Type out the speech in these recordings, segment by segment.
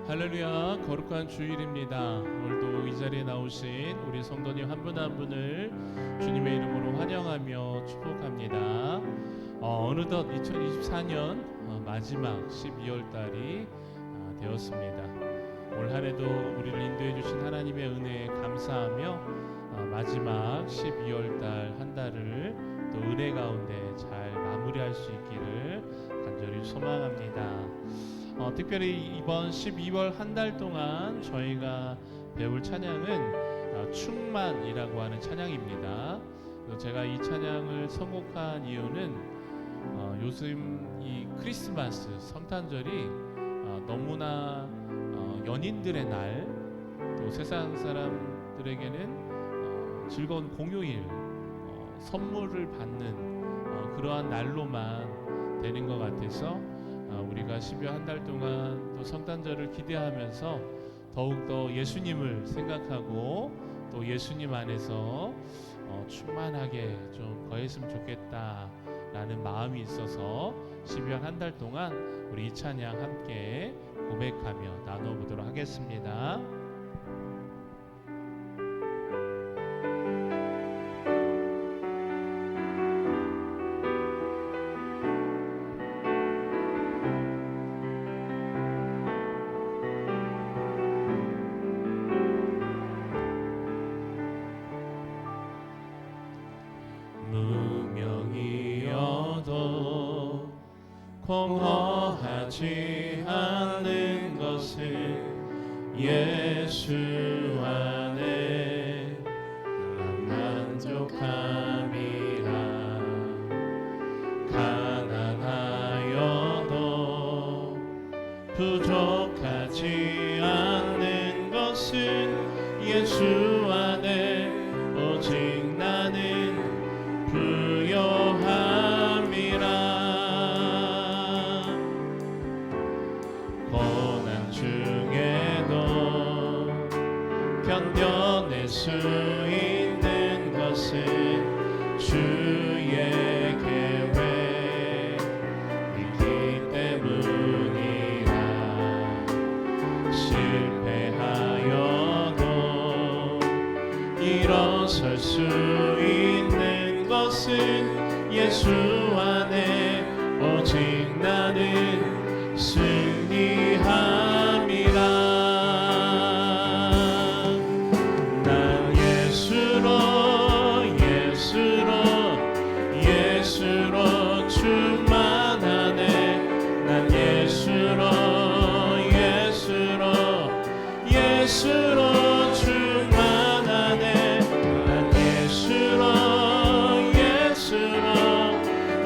할렐루야, 거룩한 주일입니다. 오늘도 이 자리에 나오신 우리 성도님 한 분 한 분을 주님의 이름으로 환영하며 축복합니다. 어느덧 2024년 마지막 12월 달이 되었습니다. 올 한 해도 우리를 인도해 주신 하나님의 은혜에 감사하며 마지막 12월 달 한 달을 또 은혜 가운데 잘 마무리할 수 있기를 간절히 소망합니다. 특별히 이번 12월 한 달 동안 저희가 배울 찬양은 충만이라고 하는 찬양입니다. 제가 이 찬양을 선곡한 이유는 요즘 이 크리스마스 성탄절이 너무나 연인들의 날, 또 세상 사람들에게는 즐거운 공휴일, 선물을 받는 그러한 날로만 되는 것 같아서 우리가 12월 한 달 동안 또 성탄절을 기대하면서 더욱더 예수님을 생각하고 또 예수님 안에서 충만하게 좀 거했으면 좋겠다라는 마음이 있어서 12월 한 달 동안 우리 이 찬양 함께 고백하며 나눠보도록 하겠습니다. 무명이어도 공허하지 않는 것은 예수 안에 난 만족함이라. 가난하여도 부족하지 않는 것은 예수 안에 오직 나는 부요함이라. 고난 중에도 견뎌낼 수 있는 것은 주의 계획이기 때문이라. 실패하여도 일어설 수 있는 것은 예수 안에 오직 나는 승리함이라. 난 예수로 충만하네. 난 예수로 충만하네. 난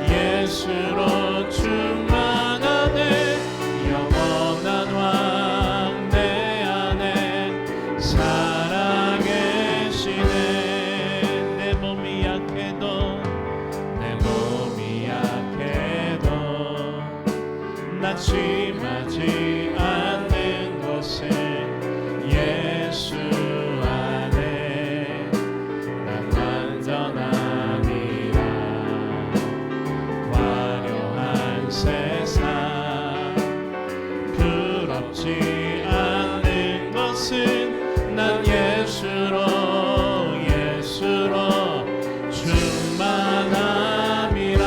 예수로 충만하네. 영원한 왕 내 안에 살아계시네. 내 몸이 약해도 낙심하지 않는 것은 예수 안에 난 완전함이라. 화려한 세상 부럽지 않는 것은 난 예수로 충만함이라.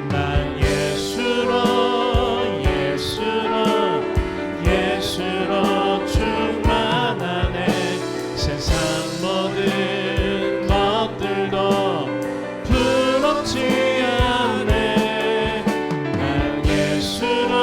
난 예수로 충만하네. 세상 모든 것들도 부럽지 않네. 난 예수로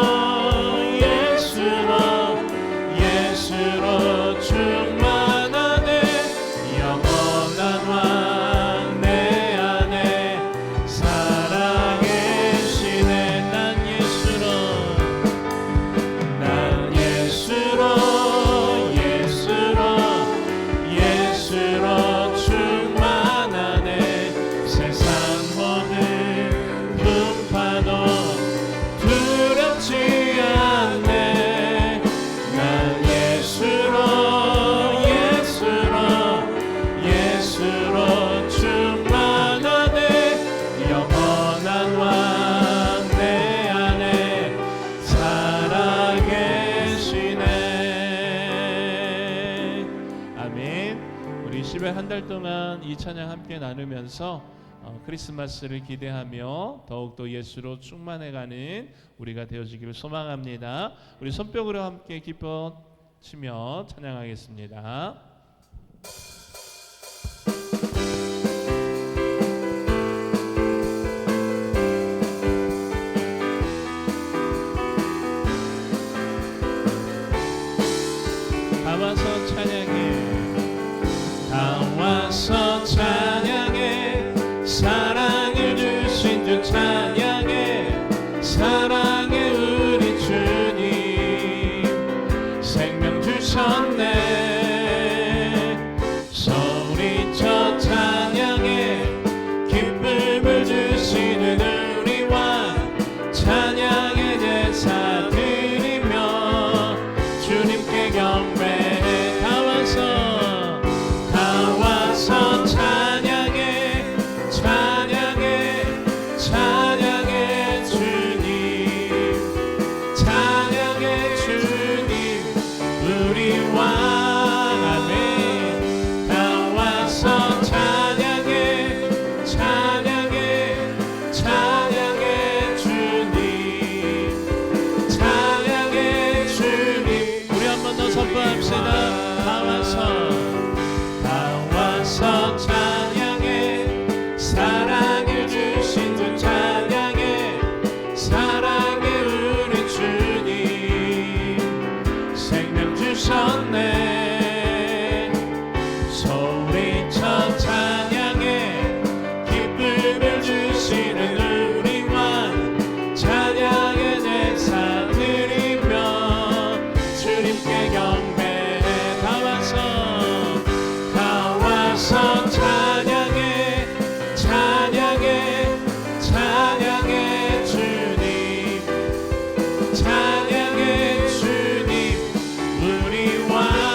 10월 한 달 동안 이 찬양 함께 나누면서 크리스마스를 기대하며 더욱더 예수로 충만해가는 우리가 되어지기를 소망합니다. 우리 손뼉으로 함께 기뻐 치며 찬양하겠습니다. 다 와서 찬양해, 다 와서 찬양해, 사랑을 주신 주 찬양해, 사랑의 우리 주님 생명 주셨네. 소리쳐 찬양해, 기쁨을 주시는 우리 왕 찬양의 제사 드리며 주님께 경배. 소리쳐 찬양해, 기쁨을 주시는 우리 왕 찬양의 제사 드리며 주님께 경배해. 다 와서 찬양해, 찬양해, 찬양해 주님, 찬양해 주님 우리 왕.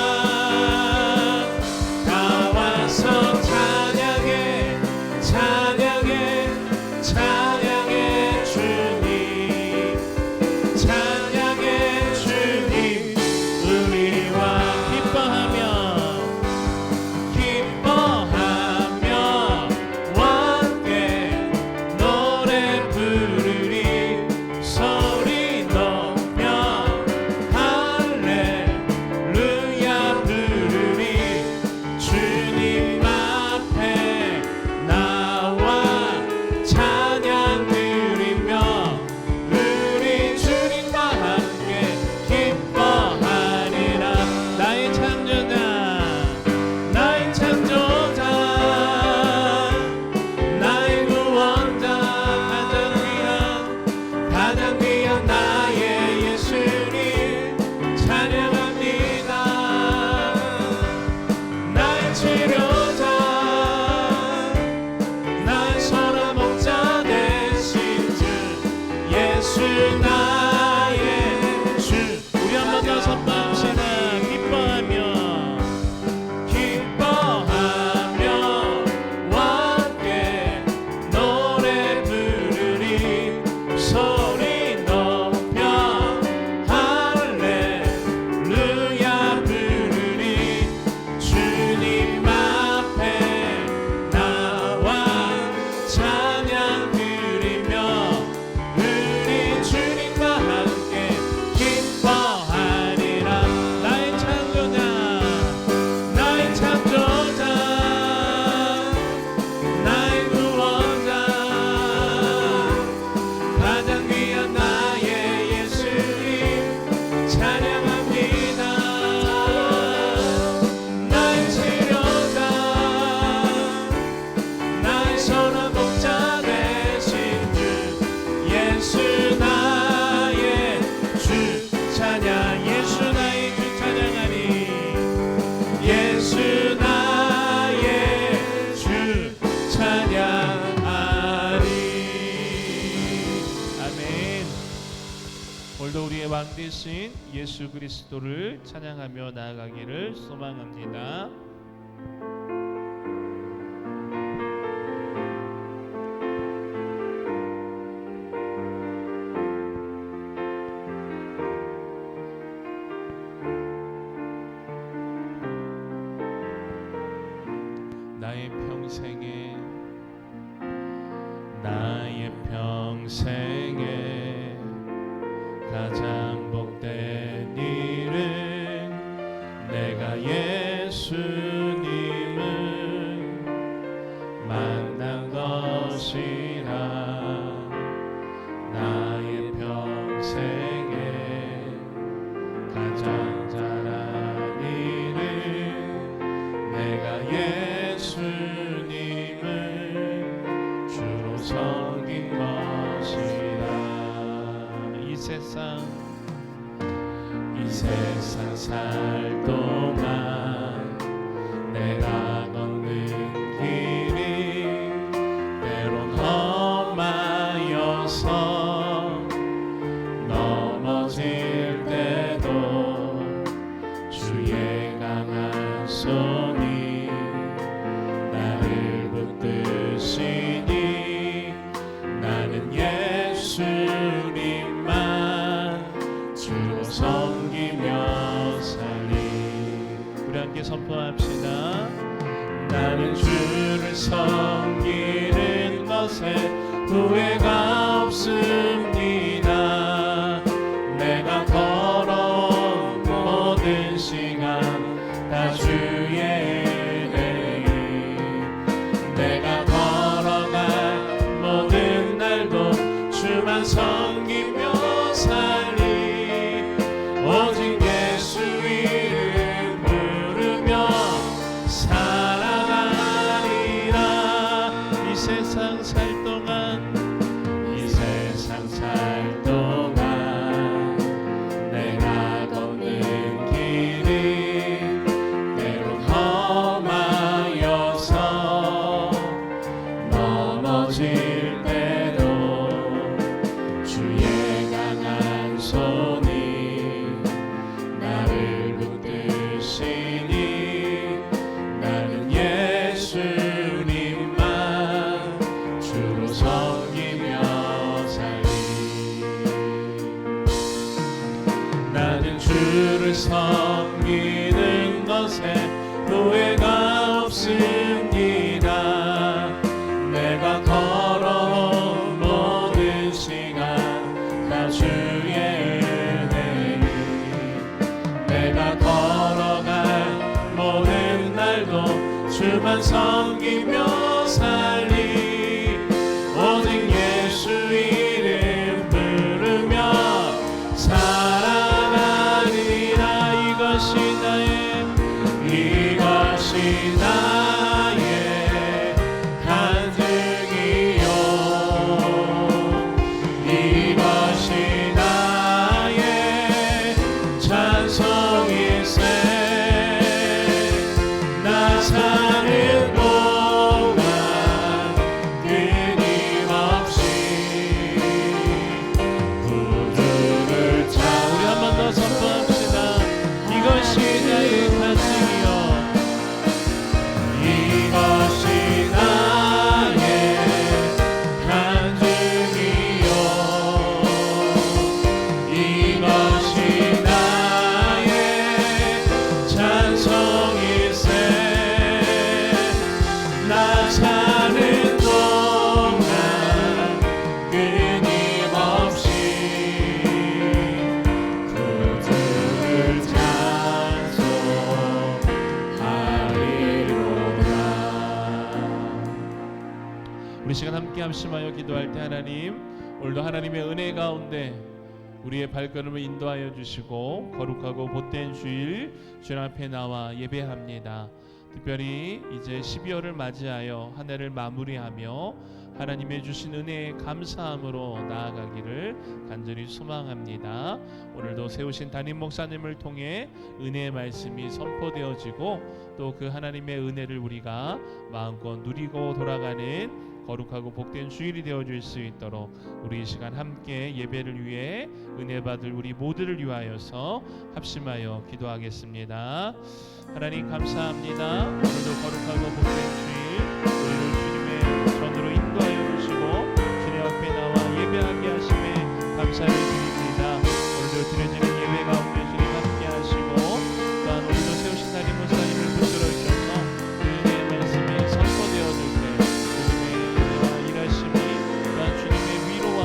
오늘도 우리의 왕 되신 예수 그리스도를 찬양하며 나아가기를 소망합니다. 평생에 가장 복된 일은 내가 예수님을 만난 것이라. 나의 평생에 가장 잘한 일은 내가 예수님을 주로 섬긴 것이라. 이 세상 살 동안 내가 걷는 길이 때론 험하여서 넘어질 때도 주의 강한 손이 나를 붙드시니 나는 예수님만 주로 섬기며 살리. 우리 함께 선포합시다. 나는 주를 섬기는 것에 후회가 없습니다. 내가 걸어온 모든 시간 다 주의 은혜이. 내가 걸어간 모든 날도 주만 섬기며 살리. 오직 예수 이름 부르며 살아가리라. 이 세상 살 동안 내가 걷는 길이 때론 험하여서 넘어질 때도 주의 강한 손이 나를 붙드시니 나는 예수님만 주로 섬기며 살리. 나는 주를 섬기는 것에 후회가 없습니다. 내가 걸어온 모든 시간 다 주의 은혜니. 내가 걸어간 모든 날도 주만 섬기며 살리. 오직 예수 이름 부르며 살아가리라. 이것이 나의 간증이요. 이것이 나의 찬송일세. 나 사는 동안 끊임없이 구주를 찾아. 우리 한 번 더 선포합시다. 이것이 나의 간증이요. 이것이 나의 간증이요. 이것이 나의 찬송일세. 나 사는 동안 끊임없이 구주를 찬송하리로다. 우리 시간 함께 합심하여 기도할 때 하나님, 오늘도 하나님의 은혜 가운데 우리의 발걸음을 인도하여 주시고 거룩하고 복된 주일 주님 앞에 나와 예배합니다. 특별히 이제 12월을 맞이하여 한 해를 마무리하며 하나님의 주신 은혜에 감사함으로 나아가기를 간절히 소망합니다. 오늘도 세우신 담임 목사님을 통해 은혜의 말씀이 선포되어지고 또 그 하나님의 은혜를 우리가 마음껏 누리고 돌아가는 거룩하고 복된 주일이 되어줄 수 있도록 우리 이 시간 함께 예배를 위해 은혜 받을 우리 모두를 위하여서 합심하여 기도하겠습니다. 하나님 감사합니다. 오늘도 거룩하고 복된 주일 우리를 주님의 전으로 인도하여 주시고 주님 앞에 나와 예배하게 하심에 감사를 드립니다. 오늘도 드려지는 예배 가운데 주님 함께 하시고 또한 오늘도 세우신 담임 목사님을 붙들어 주셔서 주님의 말씀이 선포되어질 때 주님의 은혜와 일하심이 또한 주님의 위로와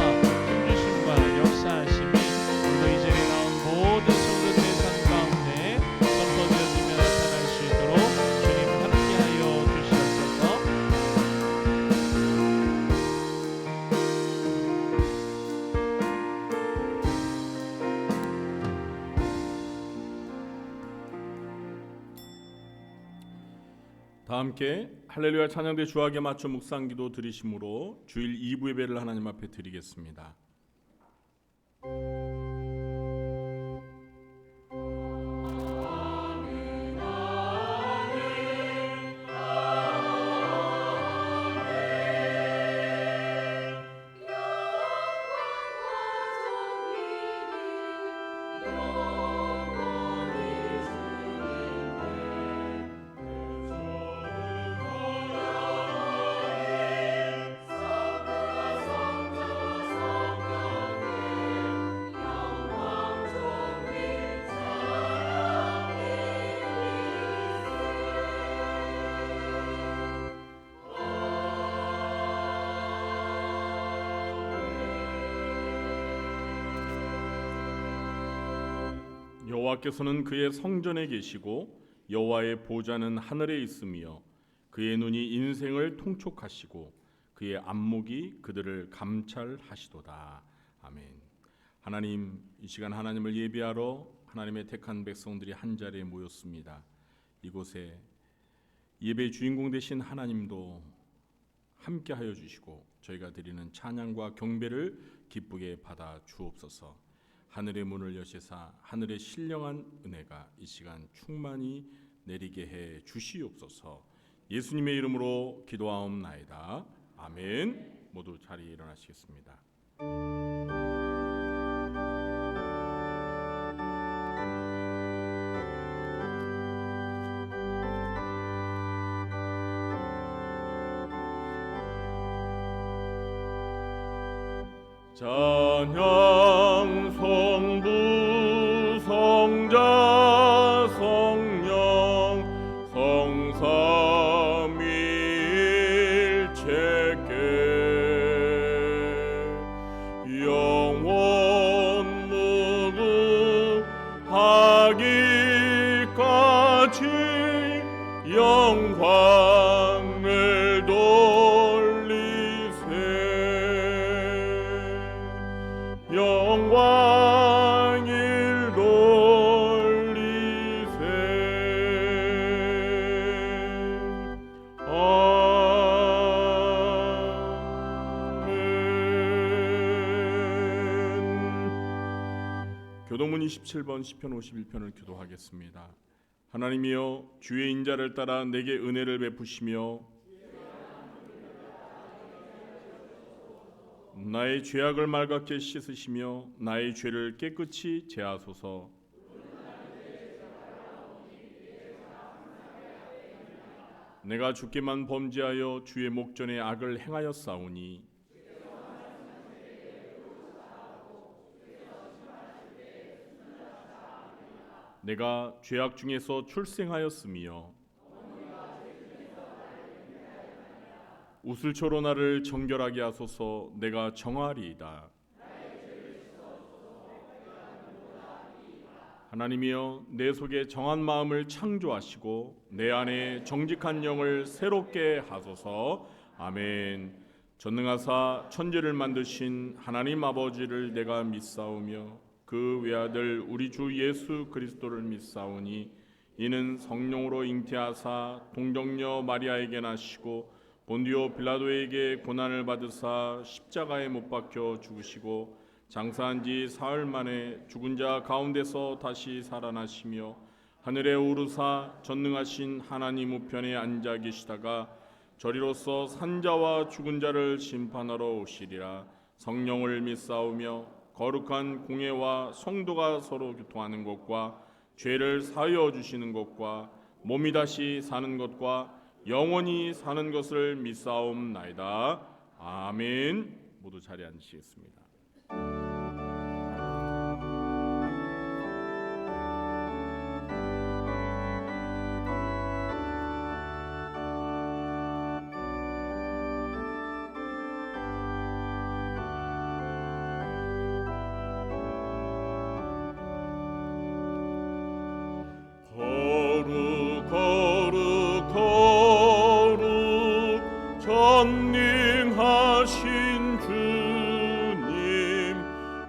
다 함께 할렐루야 찬양대 주하게 맞춰 묵상기도 드리심으로 주일 2부 예배를 하나님 앞에 드리겠습니다. 여호와께서는 그의 성전에 계시고 여호와의 보좌는 하늘에 있으며 그의 눈이 인생을 통촉하시고 그의 안목이 그들을 감찰하시도다. 아멘. 하나님, 이 시간 하나님을 예배하러 하나님의 택한 백성들이 한 자리에 모였습니다. 이곳에 예배의 주인공 되신 하나님도 함께하여 주시고 저희가 드리는 찬양과 경배를 기쁘게 받아 주옵소서. 하늘의 문을 여시사 하늘의 신령한 은혜가 이 시간 충만히 내리게 해 주시옵소서. 예수님의 이름으로 기도하옵나이다. 아멘. 모두 자리에 일어나시겠습니다. 찬양 성부 성자 성령 성삼위일체께 영원 무궁하기까지 영광을 영광을 돌리세. 아멘. 교동문 27번 시편 51편을 기도하겠습니다. 하나님이여 주의 인자를 따라 내게 은혜를 베푸시며 나의 죄악을 맑게 씻으시며 나의 죄를 깨끗이 제하소서. 내가 주께만 범죄하여 주의 목전에 악을 행하였사오니 내가 죄악 중에서 출생하였으며 우슬초로 나를 정결하게 하소서. 내가 정하리이다. 하나님이여 내 속에 정한 마음을 창조하시고 내 안에 정직한 영을 새롭게 하소서. 아멘. 전능하사 천지를 만드신 하나님 아버지를 내가 믿사오며 그 외아들 우리 주 예수 그리스도를 믿사오니 이는 성령으로 잉태하사 동정녀 마리아에게 나시고 본디오 빌라도에게 고난을 받으사 십자가에 못 박혀 죽으시고 장사한 지 사흘 만에 죽은 자 가운데서 다시 살아나시며 하늘에 오르사 전능하신 하나님 우편에 앉아 계시다가 저리로서 산자와 죽은 자를 심판하러 오시리라. 성령을 믿사오며 거룩한 공회와 성도가 서로 교통하는 것과 죄를 사하여 주시는 것과 몸이 다시 사는 것과 영원히 사는 것을 믿사옵나이다. 아멘. 모두 자리에 앉으시겠습니다. 전능하신 주님,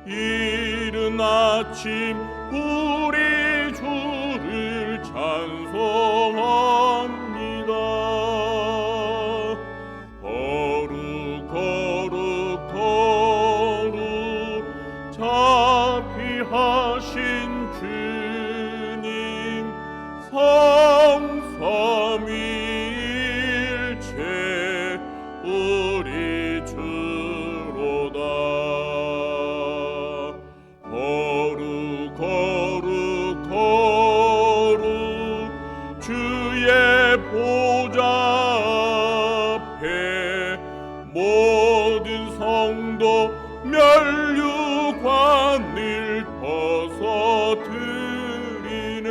이른 아침 우리 주를 찬송합니다. 삼위일체 우리 주로다. 거룩 거룩 거룩 주의 보좌 앞에 모든 성도 면류관을 벗어드리네.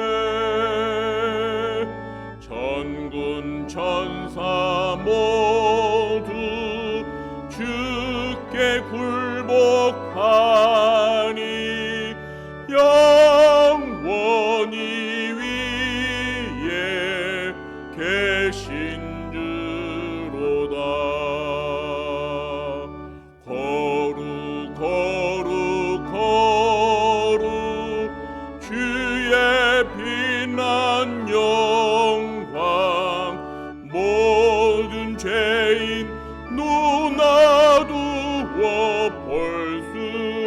전군 천사 모두 주께 굴복하니 영원히 위에 계신 주로다. 거룩 거룩 거룩 주의 빛난 영광 모든 죄인 눈 아두어 볼 수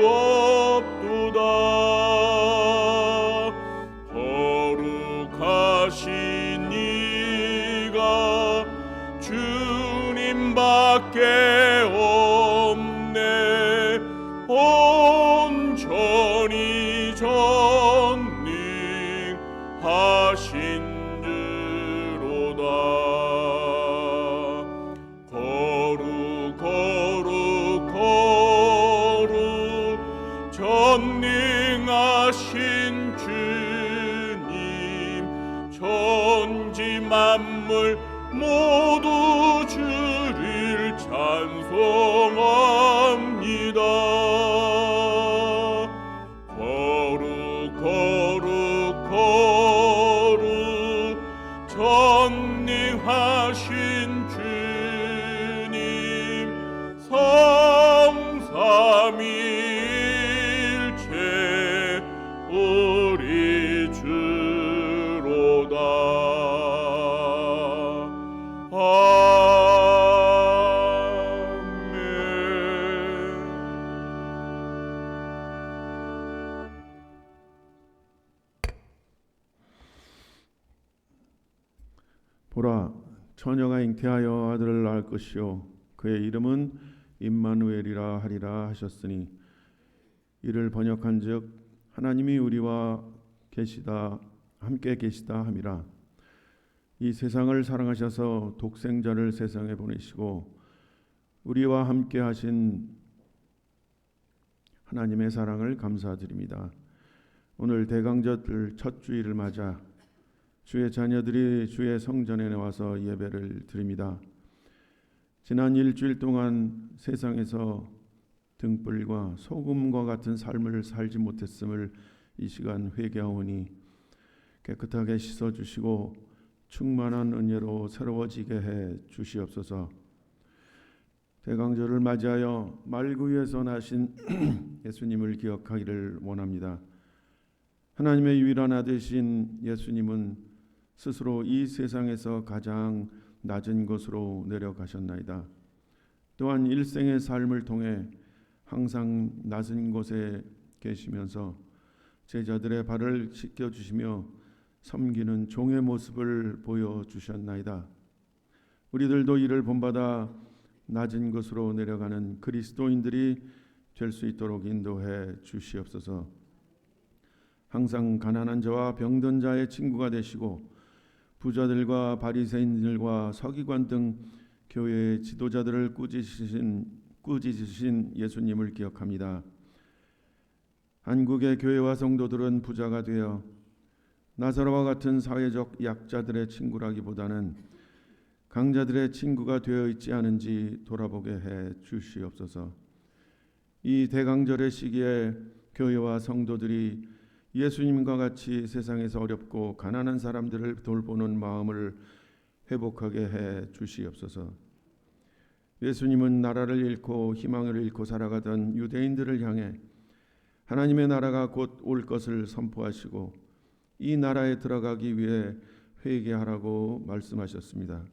없도다. 거룩하신 이가 주님밖에 없네. 온전히 전능하신 주로다. 거룩 거룩 거룩 전능하신 주님, 천지 만물 모두 주를 찬송합니다. 거룩 거룩 거룩 전능하신 주님, 성삼위일체 우리 주로다. 보라, 처녀가 잉태하여 아들을 낳을 것이요 그의 이름은 임마누엘이라 하리라 하셨으니, 이를 번역한즉 하나님이 우리와 함께 계시다 함이라. 이 세상을 사랑하셔서 독생자를 세상에 보내시고 우리와 함께 하신 하나님의 사랑을 감사드립니다. 오늘 대강절 첫 주일을 맞아 주의 자녀들이 주의 성전에 나와서 예배를 드립니다. 지난 일주일 동안 세상에서 등불과 소금과 같은 삶을 살지 못했음을 이 시간 회개하오니 깨끗하게 씻어주시고 충만한 은혜로 새로워지게 해 주시옵소서. 대강절을 맞이하여 말구 위에서 나신 예수님을 기억하기를 원합니다. 하나님의 유일한 아들이신 예수님은 스스로 이 세상에서 가장 낮은 곳으로 내려가셨나이다. 또한 일생의 삶을 통해 항상 낮은 곳에 계시면서 제자들의 발을 씻겨주시며 섬기는 종의 모습을 보여주셨나이다. 우리들도 이를 본받아 낮은 곳으로 내려가는 그리스도인들이 될 수 있도록 인도해 주시옵소서. 항상 가난한 자와 병든 자의 친구가 되시고 부자들과 바리새인들과 서기관 등 교회의 지도자들을 꾸짖으신 예수님을 기억합니다. 한국의 교회와 성도들은 부자가 되어 나사로와 같은 사회적 약자들의 친구라기보다는 강자들의 친구가 되어 있지 않은지 돌아보게 해 주시옵소서. 이 대강절의 시기에 교회와 성도들이 예수님과 같이 세상에서 어렵고 가난한 사람들을 돌보는 마음을 회복하게 해 주시옵소서. 예수님은 나라를 잃고 희망을 잃고 살아가던 유대인들을 향해 하나님의 나라가 곧 올 것을 선포하시고 이 나라에 들어가기 위해 회개하라고 말씀하셨습니다.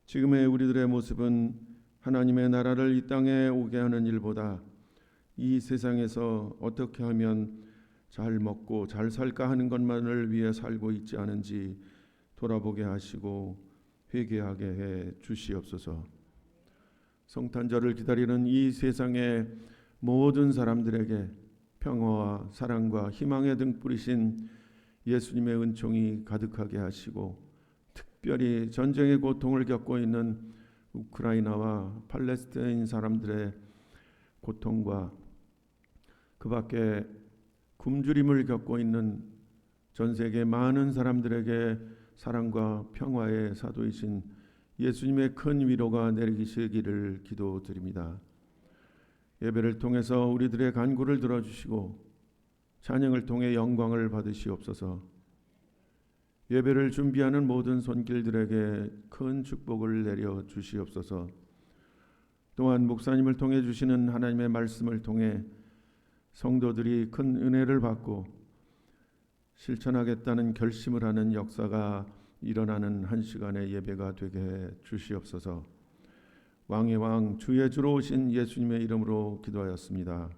지금의 우리들의 모습은 하나님의 나라를 이 땅에 오게 하는 일보다 이 세상에서 어떻게 하면 잘 먹고 잘 살까 하는 것만을 위해 살고 있지 않은지 돌아보게 하시고 회개하게 해 주시옵소서. 성탄절을 기다리는 이 세상의 모든 사람들에게 평화와 사랑과 희망의 등불이신 예수님의 은총이 가득하게 하시고, 특별히 전쟁의 고통을 겪고 있는 우크라이나와 팔레스타인 사람들의 고통과 그 밖에 굶주림을 겪고 있는 전 세계 많은 사람들에게 사랑과 평화의 사도이신 예수님의 큰 위로가 내리시기를 기도드립니다. 예배를 통해서 우리들의 간구를 들어주시고 찬양을 통해 영광을 받으시옵소서. 예배를 준비하는 모든 손길들에게 큰 축복을 내려 주시옵소서. 또한 목사님을 통해 주시는 하나님의 말씀을 통해 성도들이 큰 은혜를 받고 실천하겠다는 결심을 하는 역사가 일어나는 한 시간의 예배가 되게 해 주시옵소서. 왕의 왕 주의 주로 오신 예수님의 이름으로 기도하였습니다.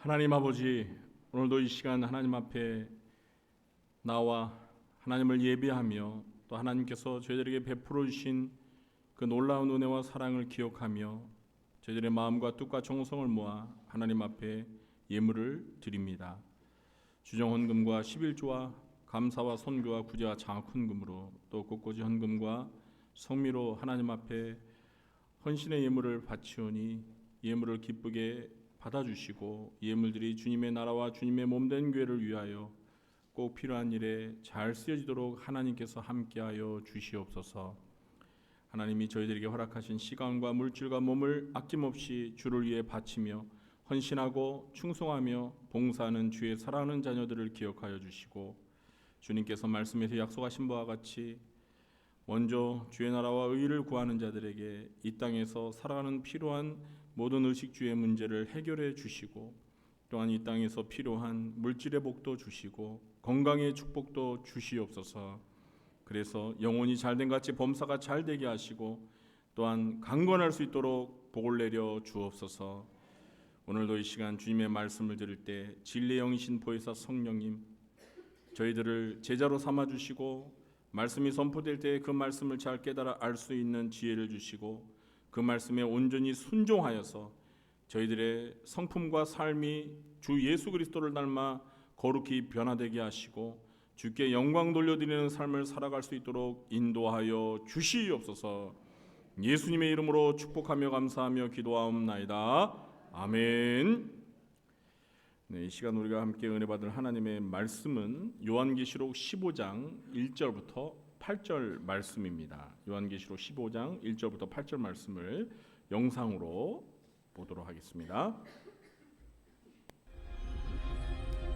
하나님 아버지, 오늘도 이 시간 하나님 앞에 나와 하나님을 예배하며 또 하나님께서 저희들에게 베풀어 주신 그 놀라운 은혜와 사랑을 기억하며 저희들의 마음과 뜻과 정성을 모아 하나님 앞에 예물을 드립니다. 주정 헌금과 11조와 감사와 선교와 구제와 장학 헌금으로 또 꽃꽂이 헌금과 성미로 하나님 앞에 헌신의 예물을 바치오니 예물을 기쁘게 받아주시고 예물들이 주님의 나라와 주님의 몸된 교회를 위하여 꼭 필요한 일에 잘 쓰여지도록 하나님께서 함께하여 주시옵소서. 하나님이 저희들에게 허락하신 시간과 물질과 몸을 아낌없이 주를 위해 바치며 헌신하고 충성하며 봉사하는 주의 사랑하는 자녀들을 기억하여 주시고 주님께서 말씀에서 약속하신 바와 같이 먼저 주의 나라와 의를 구하는 자들에게 이 땅에서 살아가는 필요한 모든 의식주의 문제를 해결해 주시고 또한 이 땅에서 필요한 물질의 복도 주시고 건강의 축복도 주시옵소서. 그래서 영혼이 잘된 같이 범사가 잘되게 하시고 또한 강건할 수 있도록 복을 내려 주옵소서. 오늘도 이 시간 주님의 말씀을 들을 때 진리의 영이신 보혜사 성령님 저희들을 제자로 삼아주시고 말씀이 선포될 때 그 말씀을 잘 깨달아 알 수 있는 지혜를 주시고 그 말씀에 온전히 순종하여서 저희들의 성품과 삶이 주 예수 그리스도를 닮아 거룩히 변화되게 하시고 주께 영광 돌려드리는 삶을 살아갈 수 있도록 인도하여 주시옵소서. 예수님의 이름으로 축복하며 감사하며 기도하옵나이다. 아멘. 네, 이 시간 우리가 함께 은혜 받을 하나님의 말씀은 요한계시록 15장 1절부터 8절 말씀입니다. 요한계시록 15장 1절부터 8절 말씀을 영상으로 보도록 하겠습니다.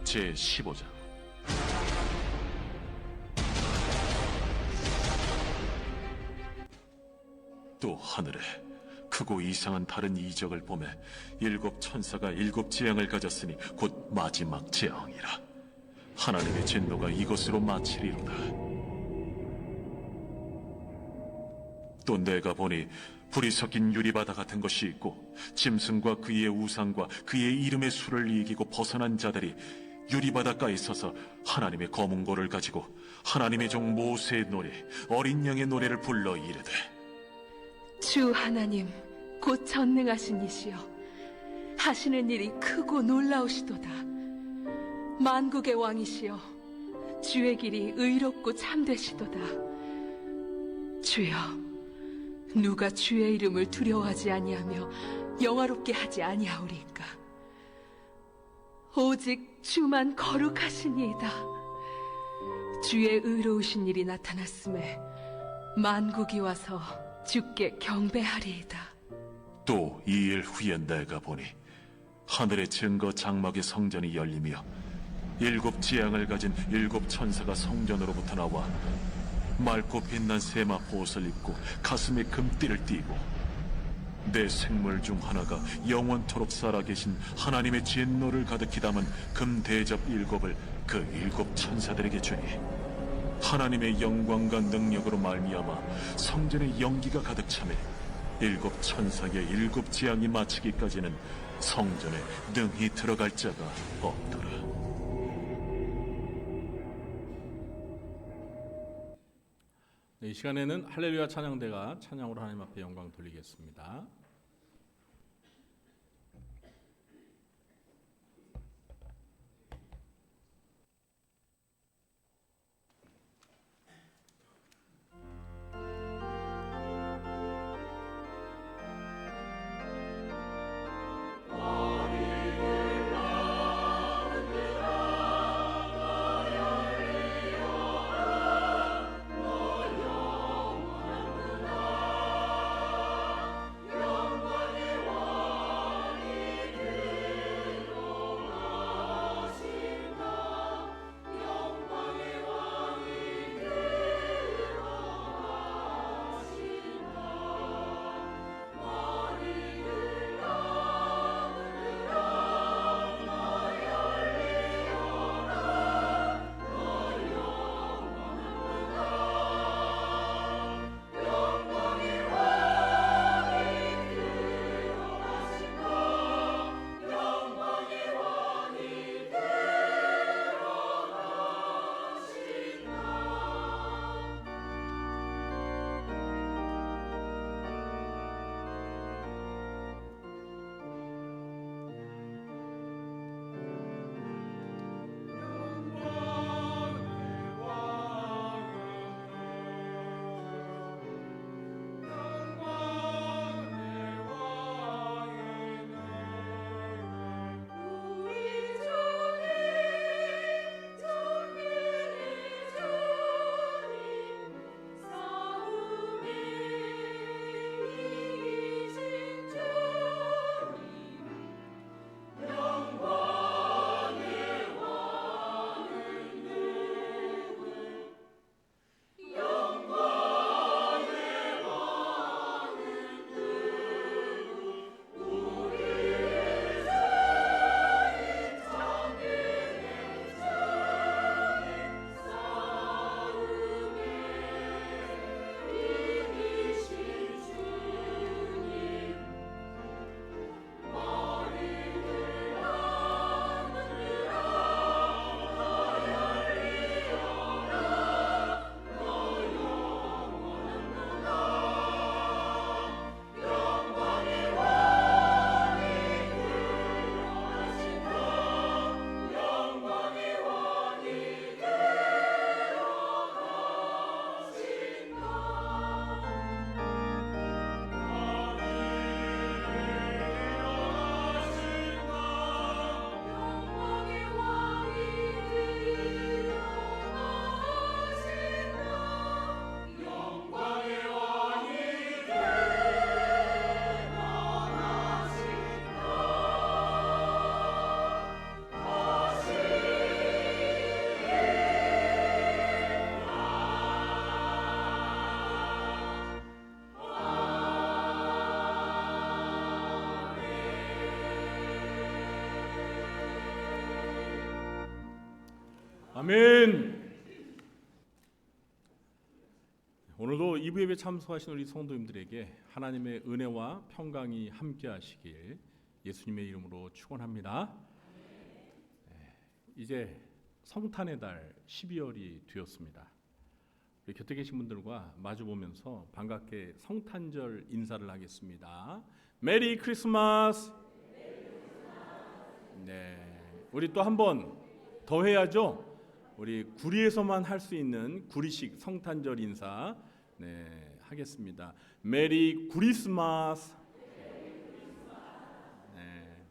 제 15장. 또 하늘에 크고 이상한 다른 이적을 보매 일곱 천사가 일곱 재앙을 가졌으니 곧 마지막 재앙이라. 하나님의 진노가 이것으로 마치리로다. 또 내가 보니 불이 섞인 유리바다 같은 것이 있고 짐승과 그의 우상과 그의 이름의 수를 이기고 벗어난 자들이 유리바닷가에 서서 하나님의 검은고를 가지고 하나님의 종 모세의 노래 어린 양의 노래를 불러 이르되 주 하나님 곧 전능하신 이시여 하시는 일이 크고 놀라우시도다. 만국의 왕이시여 주의 길이 의롭고 참되시도다. 주여 누가 주의 이름을 두려워하지 아니하며 영화롭게 하지 아니하오리까. 오직 주만 거룩하시니이다. 주의 의로우신 일이 나타났음에 만국이 와서 주께 경배하리이다. 또 2일 후에 내가 보니 하늘의 증거 장막의 성전이 열리며 일곱 재앙을 가진 일곱 천사가 성전으로부터 나와 맑고 빛난 세마포 옷을 입고 가슴에 금띠를 띠고 내 생물 중 하나가 영원토록 살아계신 하나님의 진노를 가득히 담은 금대접 일곱을 그 일곱 천사들에게 주니 하나님의 영광과 능력으로 말미암아 성전의 연기가 가득 차매 일곱 천사의 일곱 재앙이 마치기까지는 성전에 능히 들어갈 자가 없더라. 네, 이 시간에는 할렐루야 찬양대가 찬양으로 하나님 앞에 영광 돌리겠습니다. 영원한 아멘. 오늘도 2부 예배 참석하신 우리 성도님들에게 하나님의 은혜와 평강이 함께하시길 예수님의 이름으로 축원합니다. 이제 성탄의 달 12월이 되었습니다. 우리 곁에 계신 분들과 마주 보면서 반갑게 성탄절 인사를 하겠습니다. 메리 크리스마스. 네, 우리 또 한 번 더 해야죠. 우리 구리에서만 할 수 있는 구리식 성탄절 인사 하겠습니다. 메리 크리스마스. 네,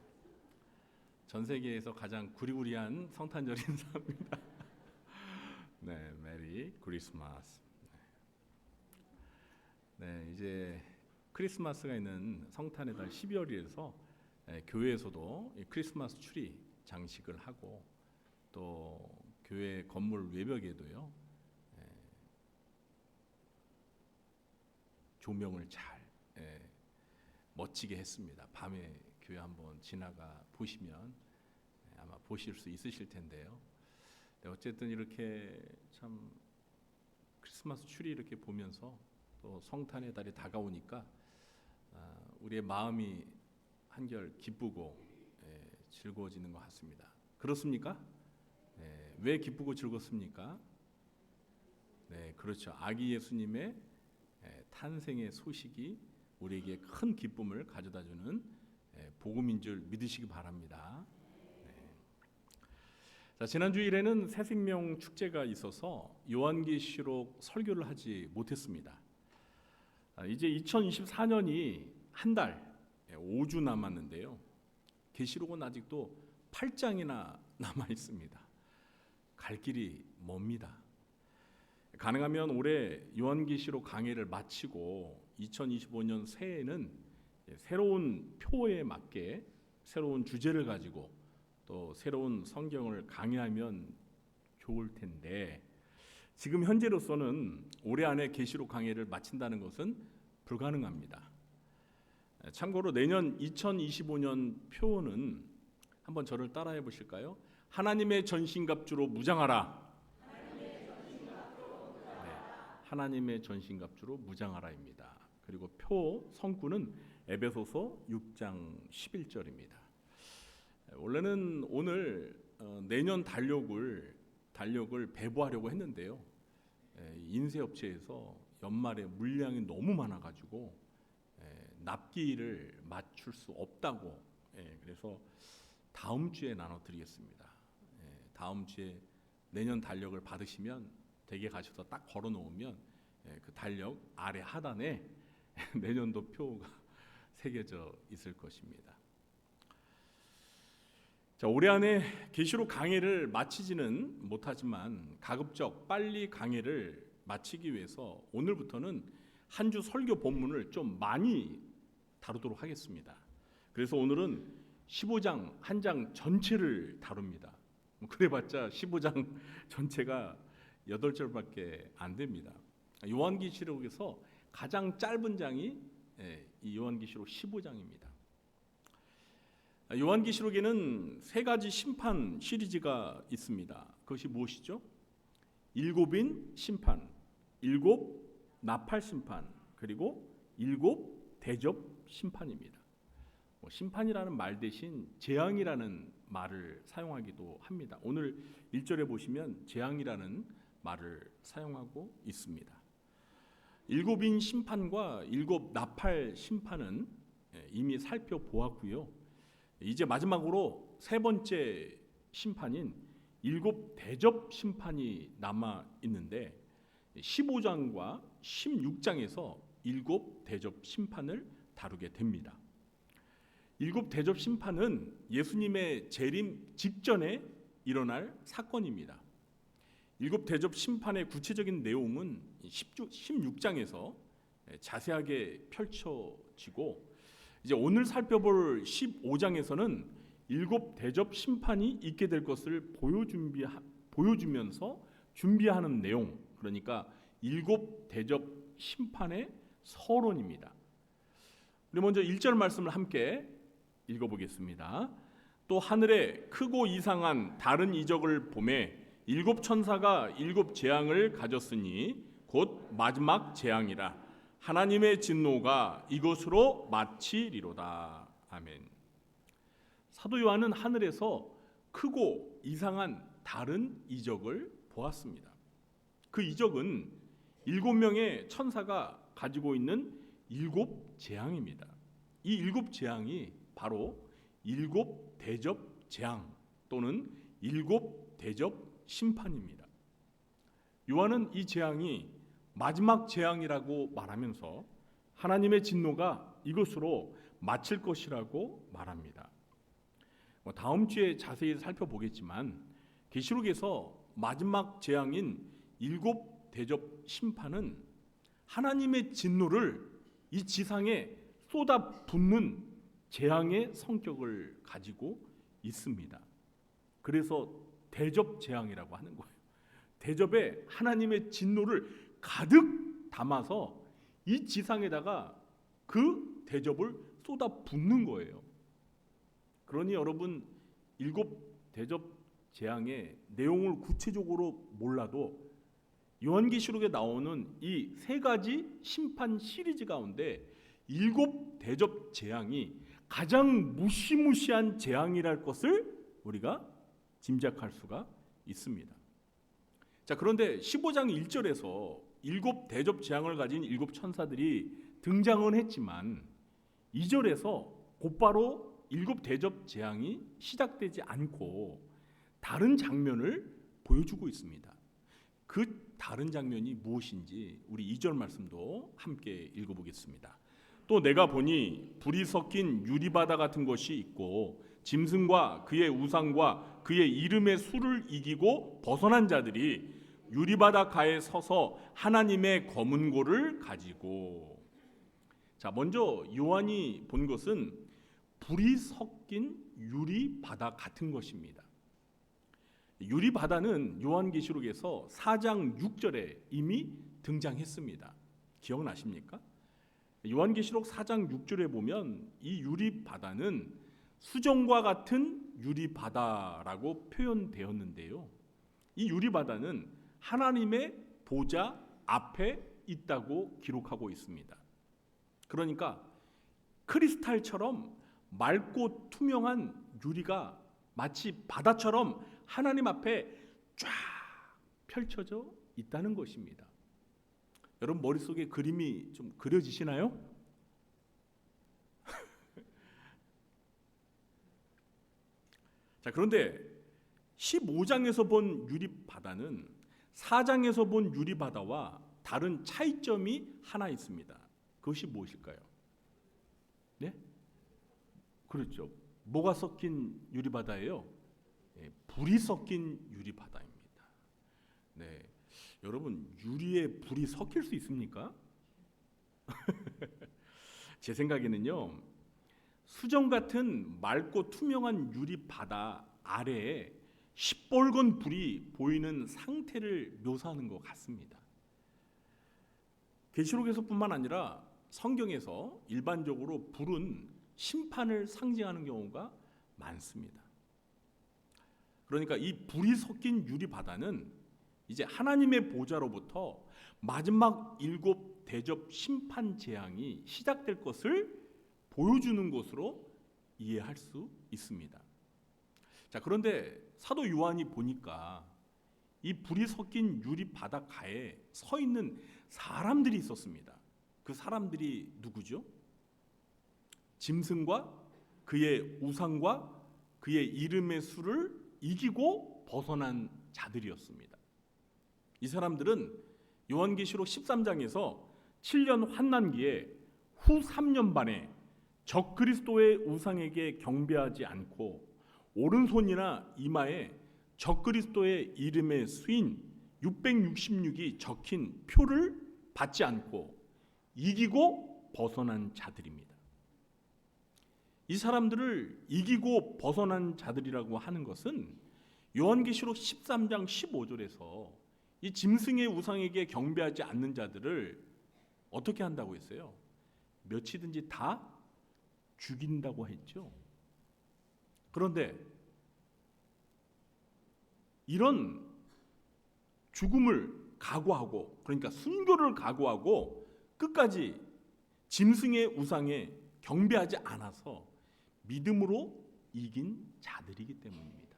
전 세계에서 가장 구리구리한 성탄절 인사입니다. 네, 메리 크리스마스. 네, 이제 크리스마스가 있는 성탄의 달 12월이라서 교회에서도 이 크리스마스 트리 장식을 하고 또 교회 건물 외벽에도요 조명을 잘 멋지게 했습니다. 밤에 교회 한번 지나가 보시면 아마 보실 수 있으실 텐데요. 네, 어쨌든 이렇게 참 크리스마스 트리 이렇게 보면서 또 성탄의 달이 다가오니까 우리의 마음이 한결 기쁘고 즐거워지는 것 같습니다. 그렇습니까? 왜 기쁘고 즐겁습니까? 네, 그렇죠. 아기 예수님의 탄생의 소식이 우리에게 큰 기쁨을 가져다주는 복음인 줄 믿으시기 바랍니다. 자, 지난 주일에는 새생명 축제가 있어서 요한계시록 설교를 하지 못했습니다. 이제 2024년이 한 달 5주 남았는데요. 계시록은 아직도 8장이나 남아 있습니다. 갈 길이 멉니다. 가능하면 올해 요한계시록 강해를 마치고 2025년 새해에는 새로운 표에 맞게 새로운 주제를 가지고 또 새로운 성경을 강해하면 좋을 텐데 지금 현재로서는 올해 안에 계시록 강해를 마친다는 것은 불가능합니다. 참고로 내년 2025년 표는 한번 저를 따라해 보실까요? 하나님의 전신갑주로 무장하라. 하나님의 전신갑주로 무장하라입니다. 그리고 표 성구는 에베소서 6장 11절입니다. 원래는 오늘 내년 달력을 배부하려고 했는데요. 인쇄업체에서 연말에 물량이 너무 많아가지고 납기를 맞출 수 없다고 그래서 다음 주에 나눠드리겠습니다. 다음 주에 내년 달력을 받으시면 댁에 가셔서 딱 걸어놓으면 그 달력 아래 하단에 내년도 표가 새겨져 있을 것입니다. 자, 올해 안에 계시록 강해를 마치지는 못하지만 가급적 빨리 강해를 마치기 위해서 오늘부터는 한 주 설교 본문을 좀 많이 다루도록 하겠습니다. 그래서 오늘은 15장 한 장 전체를 다룹니다. 그래봤자 15장 전체가 8절밖에 안 됩니다. 요한계시록에서 가장 짧은 장이 이 요한계시록 15장입니다. 요한계시록에는 세 가지 심판 시리즈가 있습니다. 그것이 무엇이죠? 일곱인 심판, 일곱 나팔 심판, 그리고 일곱 대접 심판입니다. 심판이라는 말 대신 재앙이라는 말을 사용하기도 합니다. 오늘 1절에 보시면 재앙이라는 말을 사용하고 있습니다. 일곱인 심판과 일곱 나팔 심판은 이미 살펴보았고요. 이제 마지막으로 세 번째 심판인 일곱 대접 심판이 남아 있는데 15장과 16장에서 일곱 대접 심판을 다루게 됩니다. 일곱 대접 심판은 예수님의 재림 직전에 일어날 사건입니다. 일곱 대접 심판의 구체적인 내용은 16장에서 자세하게 펼쳐지고 이제 오늘 살펴볼 15장에서는 일곱 대접 심판이 있게 될 것을 보여주면서 준비하는 내용, 그러니까 일곱 대접 심판의 서론입니다. 우리 먼저 1절 말씀을 함께 읽어보겠습니다. 또 하늘에 크고 이상한 다른 이적을 보매 일곱 천사가 일곱 재앙을 가졌으니 곧 마지막 재앙이라. 하나님의 진노가 이것으로 마치리로다. 아멘. 사도 요한은 하늘에서 크고 이상한 다른 이적을 보았습니다. 그 이적은 7명의 천사가 가지고 있는 7재앙입니다. 이 7재앙이 바로 7대접 또는 7대접 심판입니다. 요한은 이 재앙이 마지막 재앙이라고 말하면서 하나님의 진노가 이것으로 마칠 것이라고 말합니다. 다음 주에 자세히 살펴보겠지만 계시록에서 마지막 재앙인 7대접 심판은 하나님의 진노를 이 지상에 쏟아붓는 재앙의 성격을 가지고 있습니다. 그래서 대접 재앙이라고 하는 거예요. 대접에 하나님의 진노를 가득 담아서 이 지상에다가 그 대접을 쏟아붓는 거예요. 그러니 여러분 7대접 재앙의 내용을 구체적으로 몰라도 요한계시록에 나오는 이 3가지 심판 시리즈 가운데 7대접 재앙이 가장 무시무시한 재앙이랄 것을 우리가 짐작할 수가 있습니다. 자, 그런데 15장 1절에서 7대접 재앙을 가진 7천사들이 등장은 했지만 2절에서 곧바로 7대접 재앙이 시작되지 않고 다른 장면을 보여주고 있습니다. 그 다른 장면이 무엇인지 우리 2절 말씀도 함께 읽어보겠습니다. 또 내가 보니 불이 섞인 유리바다 같은 것이 있고 짐승과 그의 우상과 그의 이름의 수를 이기고 벗어난 자들이 유리바다 가에 서서 하나님의 검은고를 가지고. 자, 먼저 요한이 본 것은 불이 섞인 유리바다 같은 것입니다. 유리바다는 요한계시록에서 4장 6절에 이미 등장했습니다. 기억나십니까? 요한계시록 4장 6절에 보면 이 유리바다는 수정과 같은 유리바다라고 표현되었는데요. 이 유리바다는 하나님의 보좌 앞에 있다고 기록하고 있습니다. 그러니까 크리스탈처럼 맑고 투명한 유리가 마치 바다처럼 하나님 앞에 쫙 펼쳐져 있다는 것입니다. 여러분 머릿속에 그림이 좀 그려지시나요? 자, 그런데 15장에서 본 유리바다는 4장에서 본 유리바다와 다른 차이점이 하나 있습니다. 그것이 무엇일까요? 네? 그렇죠. 뭐가 섞인 유리바다예요? 네, 불이 섞인 유리바다입니다. 네, 여러분 유리에 불이 섞일 수 있습니까? 제 생각에는요, 수정 같은 맑고 투명한 유리바다 아래에 시뻘건 불이 보이는 상태를 묘사하는 것 같습니다. 계시록에서뿐만 아니라 성경에서 일반적으로 불은 심판을 상징하는 경우가 많습니다. 그러니까 이 불이 섞인 유리바다는 이제 하나님의 보좌로부터 마지막 7대접 심판 재앙이 시작될 것을 보여주는 것으로 이해할 수 있습니다. 자, 그런데 사도 요한이 보니까 이 불이 섞인 유리바다 가에 서 있는 사람들이 있었습니다. 그 사람들이 누구죠? 짐승과 그의 우상과 그의 이름의 수를 이기고 벗어난 자들이었습니다. 이 사람들은 요한계시록 13장에서 7년 환난기에 후 3년 반에 적그리스도의 우상에게 경배하지 않고 오른손이나 이마에 적그리스도의 이름의 수인 666이 적힌 표를 받지 않고 이기고 벗어난 자들입니다. 이 사람들을 이기고 벗어난 자들이라고 하는 것은 요한계시록 13장 15절에서 이 짐승의 우상에게 경배하지 않는 자들을 어떻게 한다고 했어요? 며치든지 다 죽인다고 했죠. 그런데 이런 죽음을 각오하고, 그러니까 순교를 각오하고 끝까지 짐승의 우상에 경배하지 않아서 믿음으로 이긴 자들이기 때문입니다.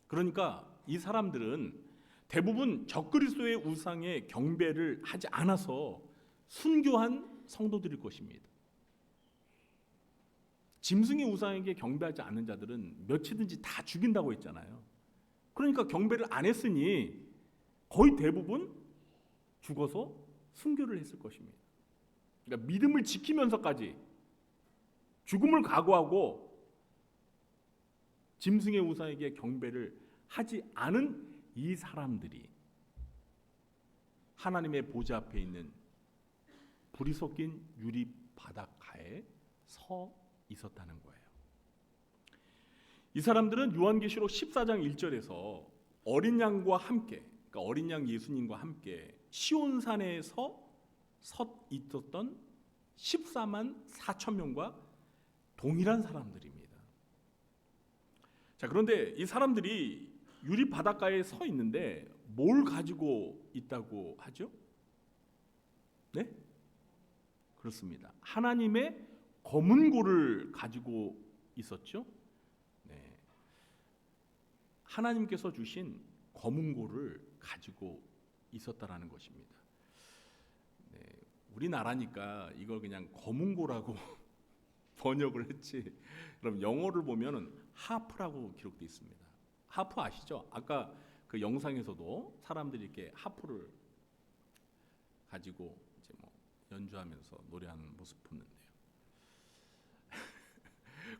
그러니까 이 사람들은 대부분 적그리스도의 우상에 경배를 하지 않아서 순교한 성도들일 것입니다. 짐승의 우상에게 경배하지 않는 자들은 며칠든지 다 죽인다고 했잖아요. 그러니까 경배를 안 했으니 거의 대부분 죽어서 순교를 했을 것입니다. 그러니까 믿음을 지키면서까지 죽음을 각오하고 짐승의 우상에게 경배를 하지 않은 이 사람들이 하나님의 보좌 앞에 있는 불이 섞인 유리 바닷가에 서 있었다는 거예요. 이 사람들은 요한계시록 14장 1절에서 어린 양과 함께, 그러니까 어린 양 예수님과 함께 시온산에서 서 있었던 14만 4천 명과 동일한 사람들입니다. 자, 그런데 이 사람들이 유리 바닷가에 서 있는데 뭘 가지고 있다고 하죠? 네? 그렇습니다. 하나님의 검은고를 가지고 있었죠. 네. 하나님께서 주신 검은고를 가지고 있었다라는 것입니다. 네. 우리나라니까 이걸 그냥 검은고라고 번역을 했지. 그럼 영어를 보면은 하프라고 기록되어 있습니다. 하프 아시죠? 아까 그 영상에서도 사람들이 이렇게 하프를 가지고 이제 뭐 연주하면서 노래하는 모습 보는데요.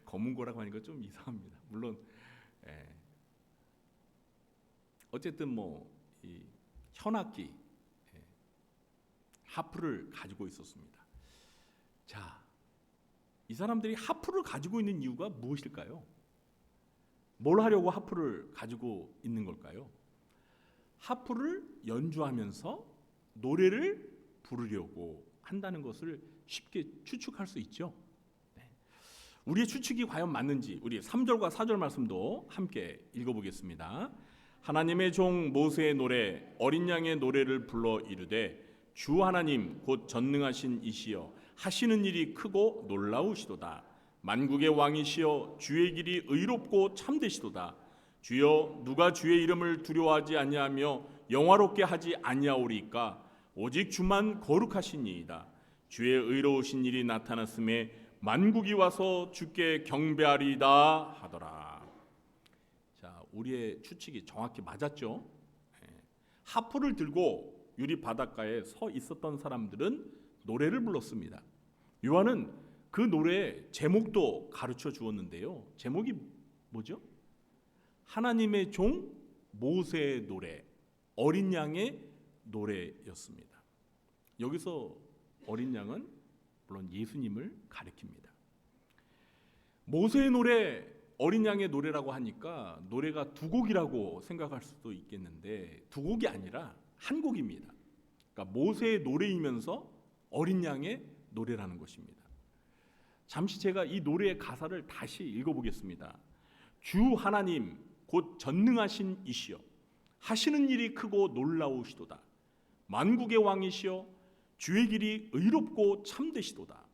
검은고라고 하니까 좀 이상합니다. 물론 어쨌든 뭐 이 현악기 하프를 가지고 있었습니다. 자, 이 사람들이 하프를 가지고 있는 이유가 무엇일까요? 뭘 하려고 하프를 가지고 있는 걸까요? 하프를 연주하면서 노래를 부르려고 한다는 것을 쉽게 추측할 수 있죠. 우리의 추측이 과연 맞는지 우리 3절과 4절 말씀도 함께 읽어보겠습니다. 하나님의 종 모세의 노래 어린 양의 노래를 불러 이르되 주 하나님 곧 전능하신 이시여 하시는 일이 크고 놀라우시도다. 만국의 왕이시여 주의 길이 의롭고 참되시도다. 주여 누가 주의 이름을 두려워하지 아니하며 영화롭게 하지 아니하오리까. 오직 주만 거룩하시니이다. 주의 의로우신 일이 나타났음에 만국이 와서 주께 경배하리이다 하더라. 자, 우리의 추측이 정확히 맞았죠. 하프를 들고 유리 바닷가에 서 있었던 사람들은 노래를 불렀습니다. 요한은 그 노래의 제목도 가르쳐 주었는데요. 제목이 뭐죠? 하나님의 종 모세의 노래, 어린 양의 노래였습니다. 여기서 어린 양은 물론 예수님을 가리킵니다. 모세의 노래, 어린 양의 노래라고 하니까 노래가 두 곡이라고 생각할 수도 있겠는데 두 곡이 아니라 한 곡입니다. 그러니까 모세의 노래이면서 어린 양의 노래라는 것입니다. 잠시 제가 이 노래의 가사를 다시 읽어보겠습니다. 주 하나님 곧 전능하신 이시여 하시는 일이 크고 놀라우시도다. 만국의 왕이시여 주의 길이 의롭고 참되시도다.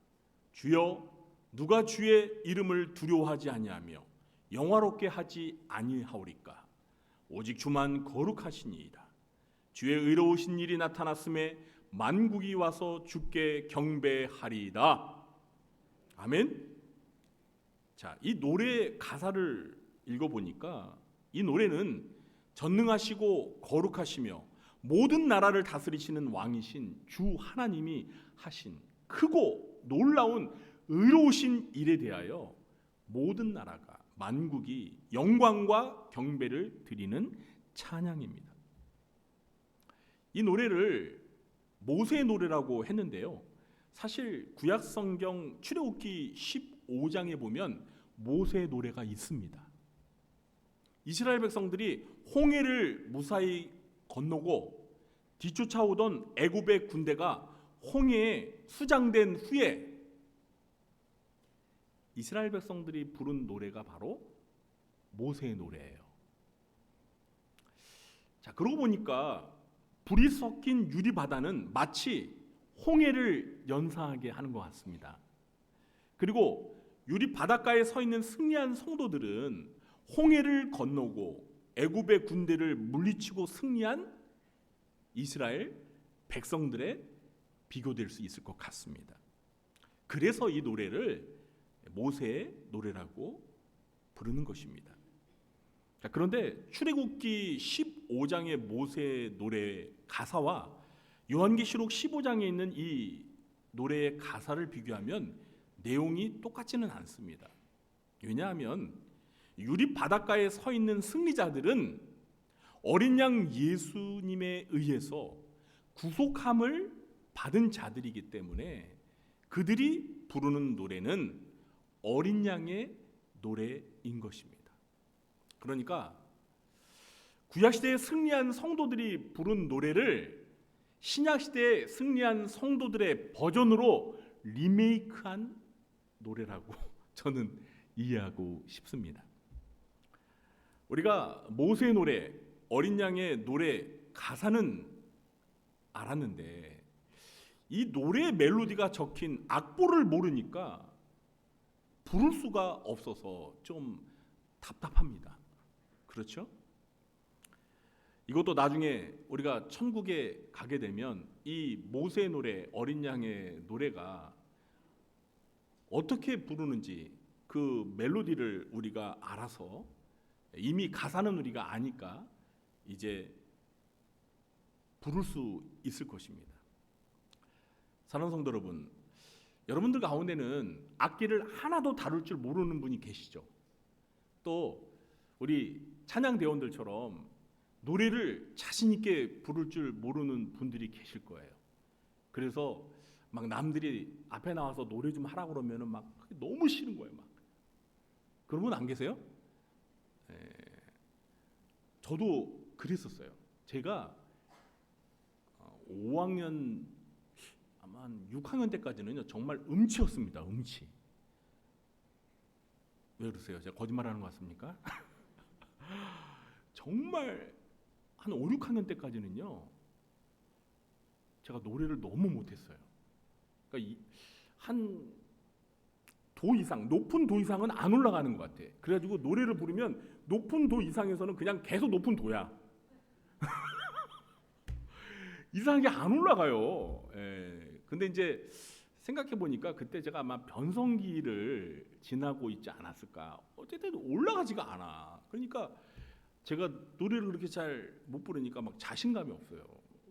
주여 누가 주의 이름을 두려워하지 아니하며 영화롭게 하지 아니하오리까. 오직 주만 거룩하시니이다. 주의 의로우신 일이 나타났음에 만국이 와서 주께 경배하리이다. 아멘. 자, 이 노래의 가사를 읽어보니까 이 노래는 전능하시고 거룩하시며 모든 나라를 다스리시는 왕이신 주 하나님이 하신 크고 놀라운 의로우신 일에 대하여 모든 나라가 만국이 영광과 경배를 드리는 찬양입니다. 이 노래를 모세의 노래라고 했는데요. 사실 구약 성경 출애굽기 15장에 보면 모세의 노래가 있습니다. 이스라엘 백성들이 홍해를 무사히 건너고 뒤쫓아오던 애굽의 군대가 홍해에 수장된 후에 이스라엘 백성들이 부른 노래가 바로 모세의 노래예요. 자, 그러고 보니까 불이 섞인 유리 바다는 마치 홍해를 연상하게 하는 것 같습니다. 그리고 유리 바닷가에 서 있는 승리한 성도들은 홍해를 건너고 애굽의 군대를 물리치고 승리한 이스라엘 백성들의 비교될 수 있을 것 같습니다. 그래서 이 노래를 모세의 노래라고 부르는 것입니다. 자, 그런데 출애굽기 15장의 모세의 노래 가사와 요한계시록 15장에 있는 이 노래의 가사를 비교하면 내용이 똑같지는 않습니다. 왜냐하면 유리 바닷가에 서 있는 승리자들은 어린 양 예수님에 의해서 구속함을 받은 자들이기 때문에 그들이 부르는 노래는 어린 양의 노래인 것입니다. 그러니까 구약시대에 승리한 성도들이 부른 노래를 신약시대에 승리한 성도들의 버전으로 리메이크한 노래라고 저는 이해하고 싶습니다. 우리가 모세의 노래, 어린 양의 노래 가사는 알았는데 이 노래의 멜로디가 적힌 악보를 모르니까 부를 수가 없어서 좀 답답합니다. 그렇죠? 이것도 나중에 우리가 천국에 가게 되면 이 모세의 노래, 어린 양의 노래가 어떻게 부르는지 그 멜로디를 우리가 알아서 이미 가사는 우리가 아니까 이제 부를 수 있을 것입니다. 사랑하는 성도 여러분, 여러분들 가운데는 악기를 하나도 다룰 줄 모르는 분이 계시죠. 또 우리 찬양 대원들처럼 노래를 자신 있게 부를 줄 모르는 분들이 계실 거예요. 그래서 막 남들이 앞에 나와서 노래 좀 하라 그러면은 막 너무 싫은 거예요. 막 그런 분 안 계세요? 저도 그랬었어요. 제가 5학년 아마 한 6학년 때까지는요 정말 음치였습니다. 음치. 왜 그러세요? 제가 거짓말하는 것 같습니까? 정말 한 5, 6학년 때까지는요 제가 노래를 너무 못했어요. 그러니까 한 도 이상, 높은 도 이상은 안 올라가는 것 같아. 그래가지고 노래를 부르면 높은 도 이상에서는 그냥 계속 높은 도야. 이상하게 안 올라가요. 예. 근데 이제 생각해 보니까 그때 제가 아마 변성기를 지나고 있지 않았을까. 어쨌든 올라가지가 않아. 그러니까 제가 노래를 그렇게 잘 못 부르니까 막 자신감이 없어요.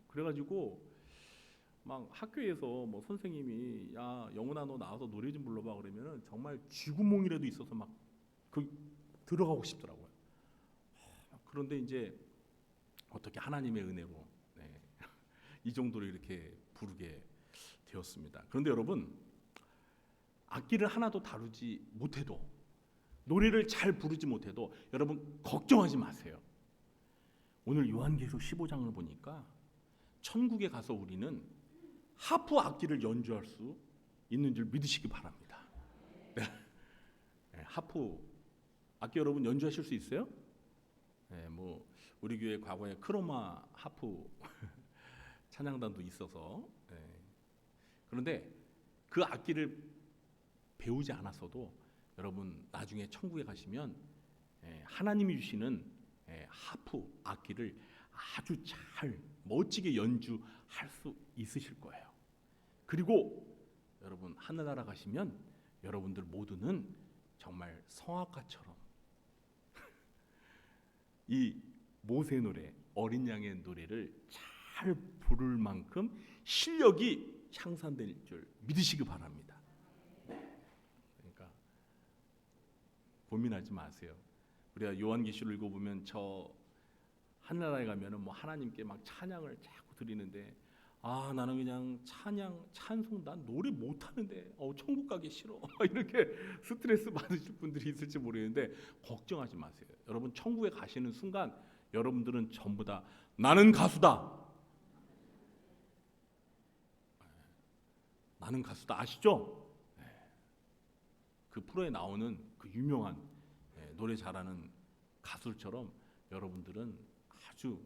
그래가지고 막 학교에서 뭐 선생님이 야 영훈아 너 나와서 노래 좀 불러봐 그러면은 정말 쥐구멍이라도 있어서 막 그 들어가고 싶더라고요. 그런데 이제 어떻게 하나님의 은혜로 이 정도로 이렇게 부르게 되었습니다. 그런데 여러분 악기를 하나도 다루지 못해도 노래를 잘 부르지 못해도 여러분 걱정하지 마세요. 오늘 요한계시록 15장을 보니까 천국에 가서 우리는 하프 악기를 연주할 수 있는 줄 믿으시기 바랍니다. 네. 하프 악기 여러분 연주하실 수 있어요? 네, 뭐 우리 교회 과거에 크로마 하프 찬양단도 있어서 그런데 그 악기를 배우지 않았어도 여러분 나중에 천국에 가시면 하나님이 주시는 하프 악기를 아주 잘 멋지게 연주할 수 있으실 거예요. 그리고 여러분 하늘나라 가시면 여러분들 모두는 정말 성악가처럼 이 모세 노래, 어린 양의 노래를 잘 부를 만큼 실력이 향상될 줄 믿으시기 바랍니다. 그러니까 고민하지 마세요. 우리가 요한계시를 읽어보면 저 하늘나라에 가면은 뭐 하나님께 막 찬양을 자꾸 드리는데 아 나는 그냥 찬송 난 노래 못하는데 천국 가기 싫어 이렇게 스트레스 받으실 분들이 있을지 모르겠는데 걱정하지 마세요. 여러분 천국에 가시는 순간 여러분들은 전부 다 나는 가수다. 나는 가수다 아시죠? 그 프로에 나오는 그 유명한 노래 잘하는 가수처럼 여러분들은 아주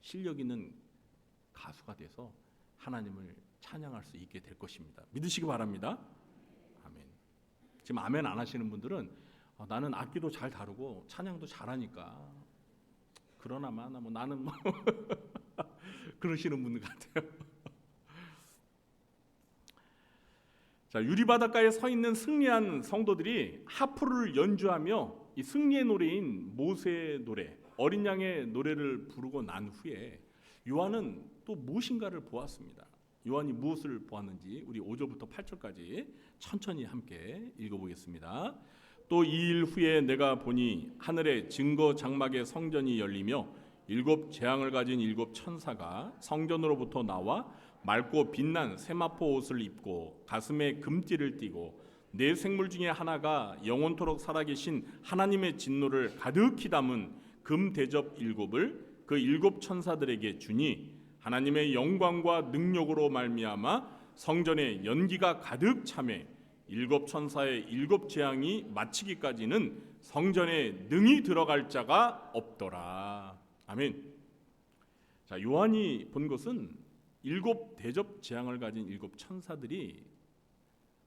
실력 있는 가수가 돼서 하나님을 찬양할 수 있게 될 것입니다. 믿으시기 바랍니다. 아멘. 지금 아멘 안 하시는 분들은 나는 악기도 잘 다루고 찬양도 잘하니까 그러나마나 뭐 나는 뭐 그러시는 분들 같아요. 자, 유리바닷가에 서 있는 승리한 성도들이 하프를 연주하며 이 승리의 노래인 모세의 노래, 어린 양의 노래를 부르고 난 후에 요한은 또 무엇인가를 보았습니다. 요한이 무엇을 보았는지 우리 5절부터 8절까지 천천히 함께 읽어보겠습니다. 또 2일 후에 내가 보니 하늘의 증거 장막의 성전이 열리며 7 재앙을 가진 7 천사가 성전으로부터 나와 맑고 빛난 세마포 옷을 입고 가슴에 금띠를 띠고 네 생물 중에 하나가 영원토록 살아계신 하나님의 진노를 가득히 담은 금 대접 7을 그 7 천사들에게 주니 하나님의 영광과 능력으로 말미암아 성전에 연기가 가득 차매 7 천사의 7 재앙이 마치기까지는 성전에 능히 들어갈 자가 없더라. 아멘. 자, 요한이 본 것은 7 대접 재앙을 가진 7 천사들이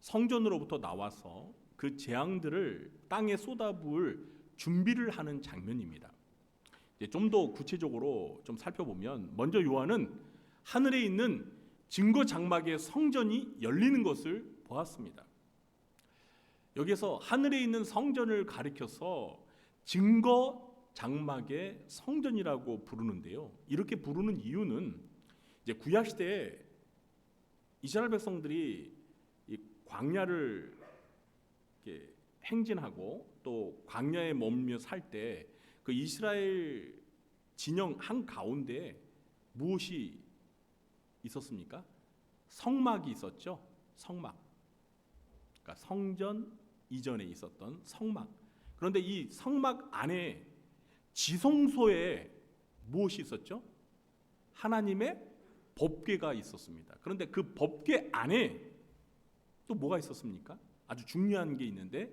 성전으로부터 나와서 그 재앙들을 땅에 쏟아부을 준비를 하는 장면입니다. 좀 더 구체적으로 좀 살펴보면 먼저 요한은 하늘에 있는 증거 장막의 성전이 열리는 것을 보았습니다. 여기서 하늘에 있는 성전을 가리켜서 증거 장막의 성전이라고 부르는데요. 이렇게 부르는 이유는 이제 구약 시대에 이스라엘 백성들이 이 광야를 이렇게 행진하고 또 광야에 머물며 살 때 그 이스라엘 진영 한 가운데 무엇이 있었습니까? 성막이 있었죠. 성막. 그러니까 성전 이전에 있었던 성막. 그런데 이 성막 안에 지성소에 무엇이 있었죠? 하나님의 법궤가 있었습니다. 그런데 그 법궤 안에 또 뭐가 있었습니까? 아주 중요한 게 있는데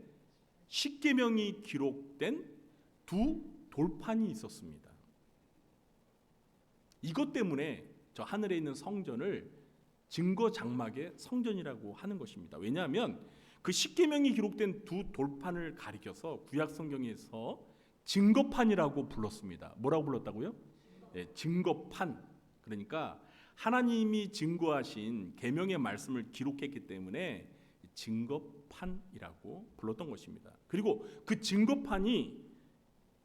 십계명이 기록된 2 돌판이 있었습니다. 이것 때문에 저 하늘에 있는 성전을 증거 장막의 성전이라고 하는 것입니다. 왜냐하면 그 십계명이 기록된 2 돌판을 가리켜서 구약 성경에서 증거판이라고 불렀습니다. 뭐라고 불렀다고요? 네, 증거판. 그러니까 하나님이 증거하신 계명의 말씀을 기록했기 때문에 증거판이라고 불렀던 것입니다. 그리고 그 증거판이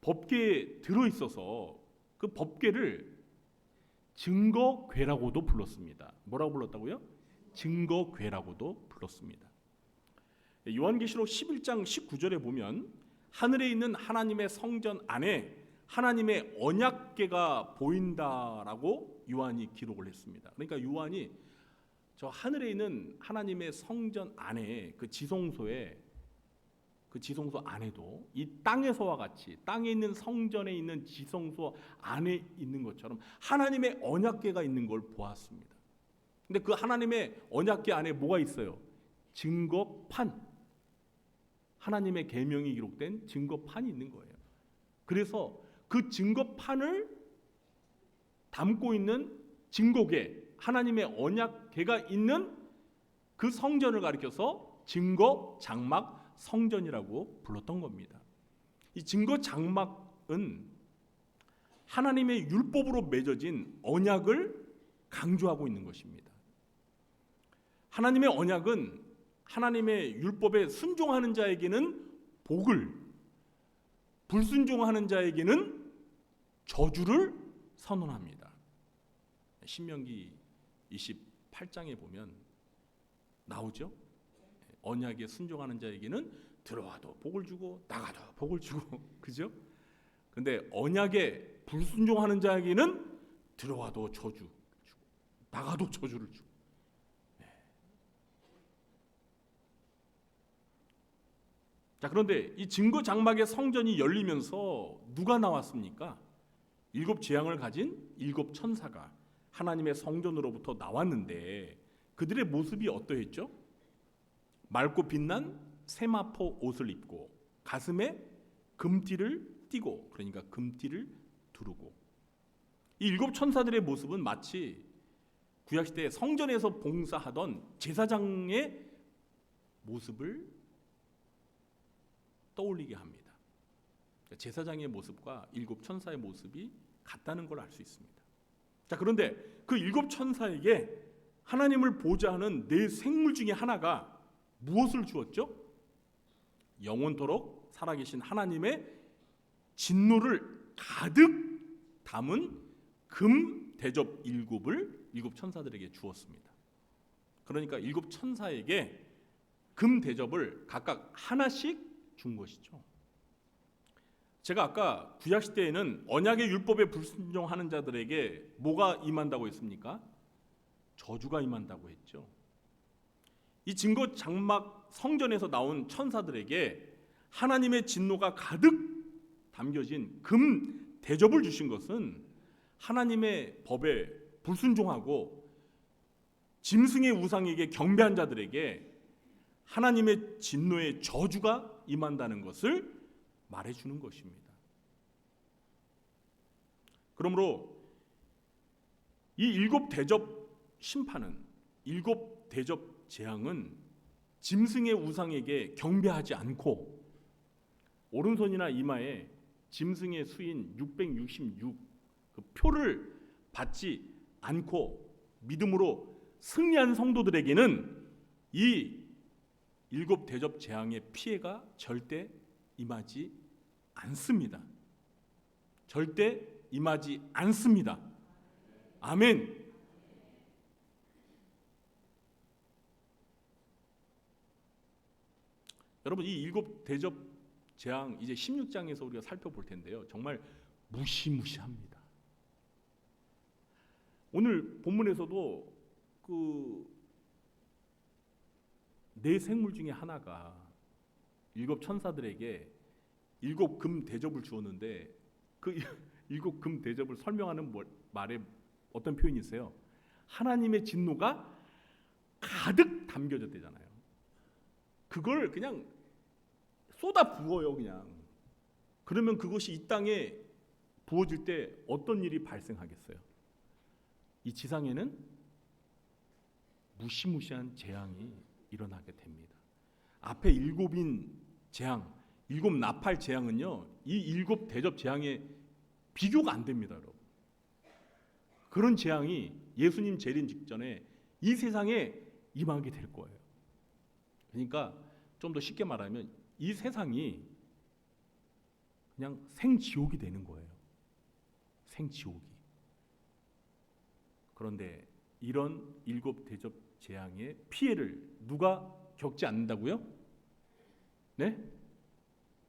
법궤에 들어 있어서 그 법궤를 증거궤라고도 불렀습니다. 뭐라고 불렀다고요? 증거궤라고도 불렀습니다. 요한계시록 11장 19절에 보면 하늘에 있는 하나님의 성전 안에 하나님의 언약궤가 보인다라고 요한이 기록을 했습니다. 그러니까 요한이 저 하늘에 있는 하나님의 성전 안에 그 지성소에 그 지성소 안에도 이 땅에서와 같이 땅에 있는 성전에 있는 지성소 안에 있는 것처럼 하나님의 언약궤가 있는 걸 보았습니다. 근데 그 하나님의 언약궤 안에 뭐가 있어요? 증거판. 하나님의 계명이 기록된 증거판이 있는 거예요. 그래서 그 증거판을 담고 있는 증거궤, 하나님의 언약궤가 있는 그 성전을 가리켜서 증거 장막 성전이라고 불렀던 겁니다. 이 증거 장막은 하나님의 율법으로 맺어진 언약을 강조하고 있는 것입니다. 하나님의 언약은 하나님의 율법에 순종하는 자에게는 복을, 불순종하는 자에게는 저주를 선언합니다. 신명기 28장에 보면 나오죠. 언약에 순종하는 자에게는 들어와도 복을 주고 나가도 복을 주고 그죠? 근데 언약에 불순종하는 자에게는 들어와도 저주 주고 나가도 저주를 주고. 자, 그런데 이 증거 장막의 성전이 열리면서 누가 나왔습니까? 7 재앙을 가진 7 천사가 하나님의 성전으로부터 나왔는데 그들의 모습이 어떠했죠? 맑고 빛난 세마포 옷을 입고 가슴에 금띠를 띠고, 그러니까 금띠를 두르고, 이 일곱 천사들의 모습은 마치 구약 시대 성전에서 봉사하던 제사장의 모습을 떠올리게 합니다. 제사장의 모습과 일곱 천사의 모습이 같다는 걸 알 수 있습니다. 자, 그런데 그 일곱 천사에게 하나님을 보좌하는 네 생물 중에 하나가 무엇을 주었죠? 영원토록 살아계신 하나님의 진노를 가득 담은 금 대접 일곱을 일곱 천사들에게 주었습니다. 그러니까 일곱 천사에게 금 대접을 각각 하나씩 준 것이죠. 제가 아까 구약 시대에는 언약의 율법에 불순종하는 자들에게 뭐가 임한다고 했습니까? 저주가 임한다고 했죠. 이 증거 장막 성전에서 나온 천사들에게 하나님의 진노가 가득 담겨진 금 대접을 주신 것은 하나님의 법에 불순종하고 짐승의 우상에게 경배한 자들에게 하나님의 진노의 저주가 임한다는 것을 말해주는 것입니다. 그러므로 이 일곱 대접 심판은, 일곱 대접 재앙은 짐승의 우상에게 경배하지 않고 오른손이나 이마에 짐승의 수인 666 그 표를 받지 않고 믿음으로 승리한 성도들에게는 이 일곱 대접 재앙의 피해가 절대 임하지 않습니다. 절대 임하지 않습니다. 아멘. 여러분, 이 일곱 대접 재앙 이제 16장에서 우리가 살펴볼 텐데요. 정말 무시무시합니다. 오늘 본문에서도 그 네 생물 중에 하나가 일곱 천사들에게 일곱 금 대접을 주었는데 그 일곱 금 대접을 설명하는 말에 어떤 표현이 있어요? 하나님의 진노가 가득 담겨졌대잖아요. 그걸 그냥 쏟아 부어요, 그냥. 그러면 그것이 이 땅에 부어질 때 어떤 일이 발생하겠어요? 이 지상에는 무시무시한 재앙이 일어나게 됩니다. 앞에 일곱인 재앙, 일곱 나팔 재앙은요, 이 일곱 대접 재앙에 비교가 안 됩니다, 여러분. 그런 재앙이 예수님 재림 직전에 이 세상에 임하게 될 거예요. 그러니까 좀 더 쉽게 말하면 이 세상이 그냥 생지옥이 되는 거예요. 생지옥이. 그런데 이런 일곱 대접 재앙의 피해를 누가 겪지 않는다고요? 네?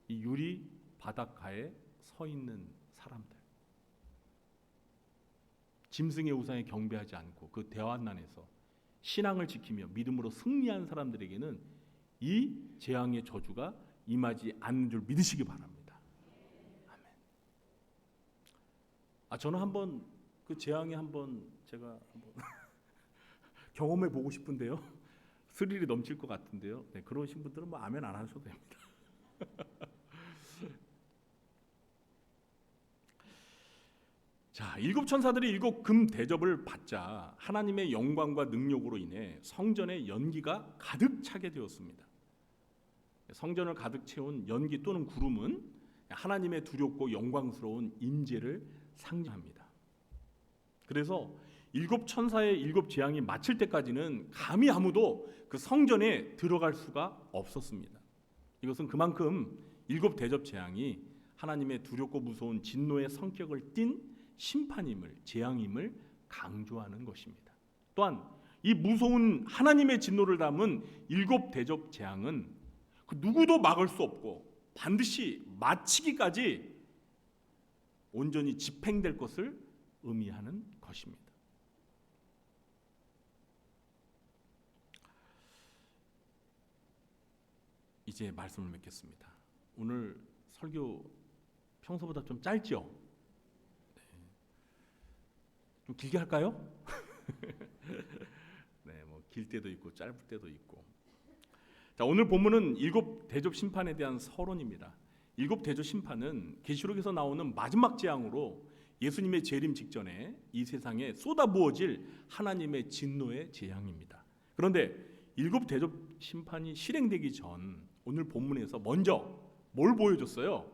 이 유리 바닷가에 서 있는 사람들. 짐승의 우상에 경배하지 않고 그 대환난에서 신앙을 지키며 믿음으로 승리한 사람들에게는 이 재앙의 저주가 임하지 않는 줄 믿으시기 바랍니다. 아멘. 저는 한번 그 재앙에 한번 제가 한번 경험해 보고 싶은데요. 스릴이 넘칠 것 같은데요. 네, 그러신 분들은 뭐 아멘 안 하셔도 됩니다. 자, 일곱 천사들이 일곱 금 대접을 받자 하나님의 영광과 능력으로 인해 성전에 연기가 가득 차게 되었습니다. 성전을 가득 채운 연기 또는 구름은 하나님의 두렵고 영광스러운 임재를 상징합니다. 그래서 일곱 천사의 일곱 재앙이 마칠 때까지는 감히 아무도 그 성전에 들어갈 수가 없었습니다. 이것은 그만큼 일곱 대접 재앙이 하나님의 두렵고 무서운 진노의 성격을 띤 심판임을, 재앙임을 강조하는 것입니다. 또한 이 무서운 하나님의 진노를 담은 일곱 대접 재앙은 그 누구도 막을 수 없고 반드시 마치기까지 온전히 집행될 것을 의미하는 것입니다. 이제 말씀을 맺겠습니다. 오늘 설교 평소보다 좀 짧죠? 네. 좀 길게 할까요? 네, 뭐 길 때도 있고 짧을 때도 있고. 자, 오늘 본문은 일곱 대접 심판에 대한 서론입니다. 일곱 대접 심판은 계시록에서 나오는 마지막 재앙으로 예수님의 재림 직전에 이 세상에 쏟아부어질 하나님의 진노의 재앙입니다. 그런데 일곱 대접 심판이 실행되기 전 오늘 본문에서 먼저 뭘 보여줬어요?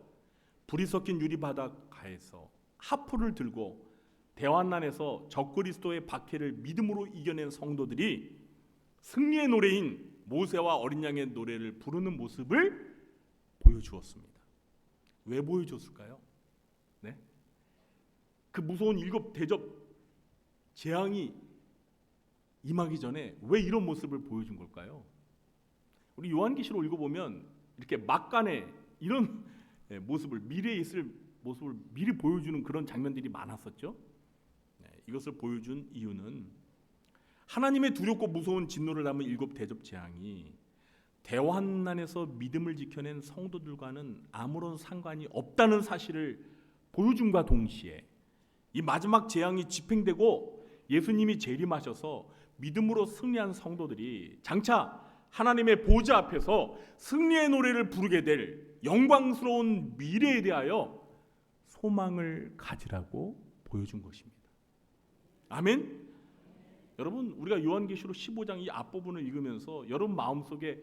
불이 섞인 유리바닷가에서 하프를 들고 대환난에서 적그리스도의 박해를 믿음으로 이겨낸 성도들이 승리의 노래인 모세와 어린 양의 노래를 부르는 모습을 보여주었습니다. 왜 보여줬을까요? 네? 그 무서운 일곱 대접 재앙이 임하기 전에 왜 이런 모습을 보여준 걸까요? 우리 요한계시록 읽어보면 이렇게 막간에 이런 모습을, 미래에 있을 모습을 미리 보여주는 그런 장면들이 많았었죠. 이것을 보여준 이유는 하나님의 두렵고 무서운 진노를 담은 일곱 대접 재앙이 대환난에서 믿음을 지켜낸 성도들과는 아무런 상관이 없다는 사실을 보여줌과 동시에 이 마지막 재앙이 집행되고 예수님이 재림하셔서 믿음으로 승리한 성도들이 장차 하나님의 보좌 앞에서 승리의 노래를 부르게 될 영광스러운 미래에 대하여 소망을 가지라고 보여준 것입니다. 아멘. 여러분, 우리가 요한계시록 15장 이 앞부분을 읽으면서 여러분 마음속에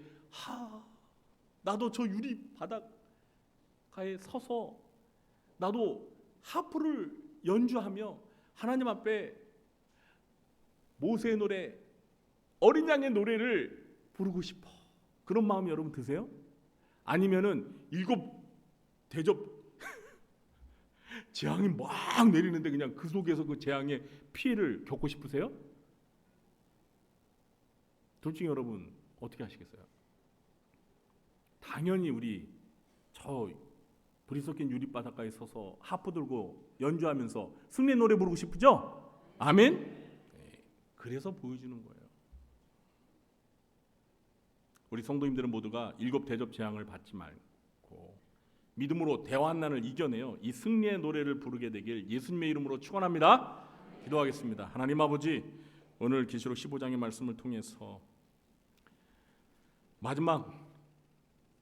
나도 저 유리 바닷가에 서서 나도 하프를 연주하며 하나님 앞에 모세의 노래, 어린 양의 노래를 부르고 싶어. 그런 마음이 여러분 드세요? 아니면은 일곱 대접 재앙이 막 내리는데 그냥 그 속에서 그 재앙의 피해를 겪고 싶으세요? 둘 중에 여러분 어떻게 하시겠어요? 당연히 우리 저 불이 섞인 유리바닷가에 서서 하프 들고 연주하면서 승리 노래 부르고 싶으죠? 아멘? 네, 그래서 보여주는 거예요. 우리 성도님들은 모두가 일곱 대접 재앙을 받지 말고 믿음으로 대환난을 이겨내어 이 승리의 노래를 부르게 되길 예수님의 이름으로 축원합니다. 기도하겠습니다. 하나님 아버지, 오늘 계시록 15장의 말씀을 통해서 마지막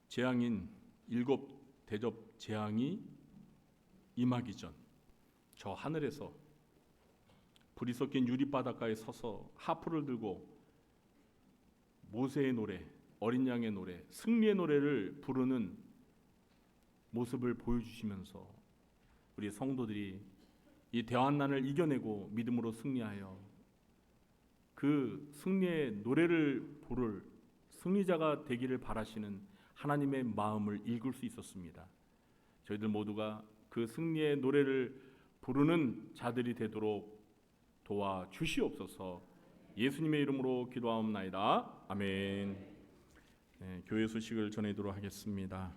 재앙인 일곱 대접 재앙이 임하기 전 저 하늘에서 불이 섞인 유리바닷가에 서서 하프를 들고 모세의 노래, 어린 양의 노래, 승리의 노래를 부르는 모습을 보여주시면서 우리 성도들이 이 대환난을 이겨내고 믿음으로 승리하여 그 승리의 노래를 부를 승리자가 되기를 바라시는 하나님의 마음을 읽을 수 있었습니다. 저희들 모두가 그 승리의 노래를 부르는 자들이 되도록 도와주시옵소서. 예수님의 이름으로 기도하옵나이다. 아멘. 네, 교회 소식을 전해드리도록 하겠습니다.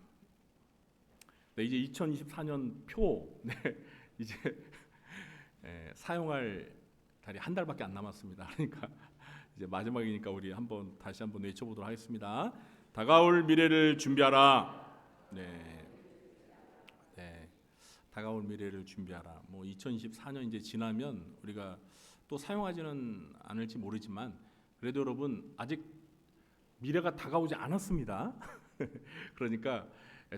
네, 이제 2024년 표 이제 사용할 달이 한 달밖에 안 남았습니다. 그러니까 이제 마지막이니까 우리 다시 한번 외쳐보도록 하겠습니다. 다가올 미래를 준비하라. 네, 다가올 미래를 준비하라. 뭐 2024년 이제 지나면 우리가 또 사용하지는 않을지 모르지만 그래도 여러분 아직 미래가 다가오지 않았습니다. 그러니까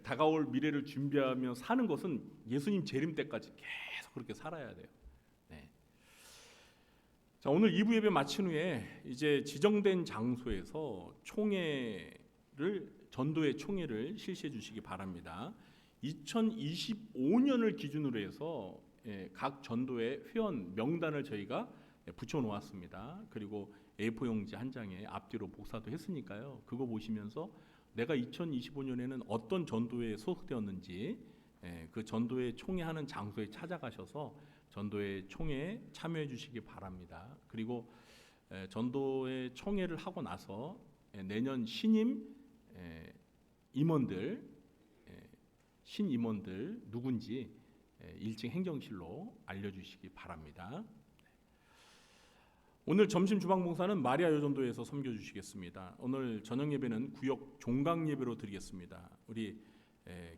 다가올 미래를 준비하며 사는 것은 예수님 재림 때까지 계속 그렇게 살아야 돼요. 네. 자, 오늘 2부 예배 마친 후에 이제 지정된 장소에서 전도의 총회를 실시해 주시기 바랍니다. 2025년을 기준으로 해서 각 전도의 회원 명단을 저희가 붙여 놓았습니다. 그리고 A4 용지 한 장에 앞뒤로 복사도 했으니까요. 그거 보시면서 내가 2025년에는 어떤 전도에 소속되었는지 그 전도회 총회하는 장소에 찾아가셔서 전도회 총회에 참여해 주시기 바랍니다. 그리고 전도회 총회를 하고 나서 내년 신임 신임원들 누군지 1층 행정실로 알려주시기 바랍니다. 오늘 점심 주방봉사는 마리아 여전도에서 섬겨주시겠습니다. 오늘 저녁 예배는 구역 종강 예배로 드리겠습니다. 우리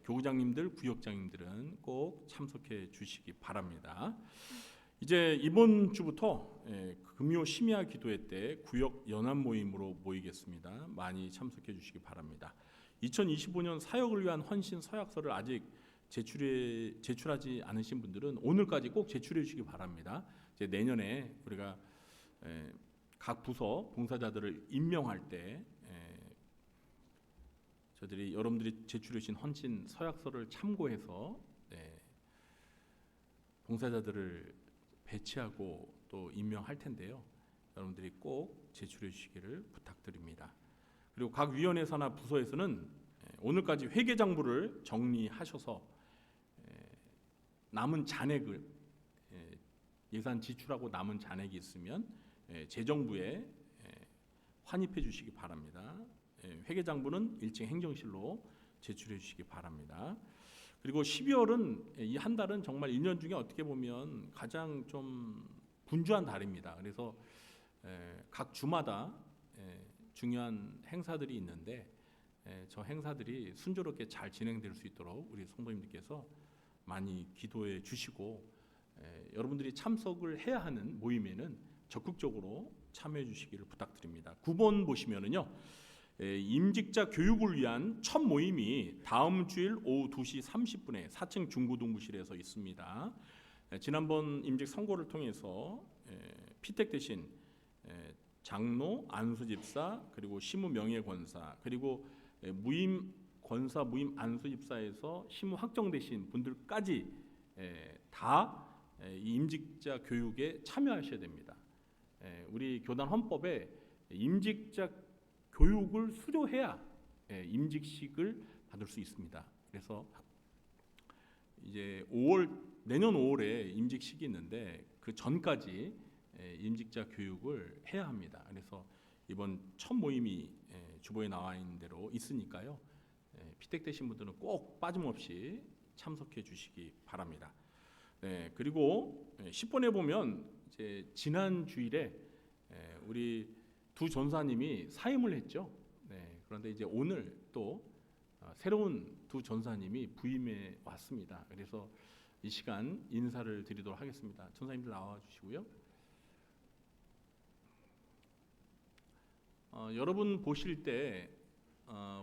교구장님들, 구역장님들은 꼭 참석해 주시기 바랍니다. 이제 이번 주부터 금요 심야 기도회 때 구역 연합 모임으로 모이겠습니다. 많이 참석해 주시기 바랍니다. 2025년 사역을 위한 헌신 서약서를 아직 제출하지 않으신 분들은 오늘까지 꼭 제출해 주시기 바랍니다. 이제 내년에 우리가 각 부서 봉사자들을 임명할 때 저들이 여러분들이 제출해 주신 헌신 서약서를 참고해서 봉사자들을 배치하고 또 임명할 텐데요. 여러분들이 꼭 제출해 주시기를 부탁드립니다. 그리고 각 위원회사나 부서에서는 오늘까지 회계장부를 정리하셔서 남은 잔액을 예산 지출하고 남은 잔액이 있으면 재정부에 환입해 주시기 바랍니다. 회계장부는 1층 행정실로 제출해 주시기 바랍니다. 그리고 12월은 이 한 달은 정말 1년 중에 어떻게 보면 가장 좀 분주한 달입니다. 그래서 각 주마다 중요한 행사들이 있는데 저 행사들이 순조롭게 잘 진행될 수 있도록 우리 성도님들께서 많이 기도해 주시고 여러분들이 참석을 해야 하는 모임에는 적극적으로 참여해 주시기를 부탁드립니다. 9번 보시면은요. 임직자 교육을 위한 첫 모임이 다음 주일 오후 2시 30분에 4층 중고등부실에서 있습니다. 지난번 임직 선거를 통해서 피택 대신 장로, 안수집사, 그리고 시무 명예권사, 그리고 무임 권사, 무임 안수집사에서 시무 확정되신 분들까지 다 이 임직자 교육에 참여하셔야 됩니다. 우리 교단 헌법에 임직자 교육을 수료해야 임직식을 받을 수 있습니다. 그래서 이제 내년 5월에 임직식이 있는데 그 전까지 임직자 교육을 해야 합니다. 그래서 이번 첫 모임이 주보에 나와 있는 대로 있으니까요. 피택되신 분들은 꼭 빠짐없이 참석해 주시기 바랍니다. 그리고 10번에 보면 이제 지난 주일에 우리 두 전사님이 사임을 했죠. 그런데 이제 오늘 또 새로운 두 전사님이 부임해 왔습니다. 그래서 이 시간 인사를 드리도록 하겠습니다. 전사님들 나와 주시고요. 여러분 보실 때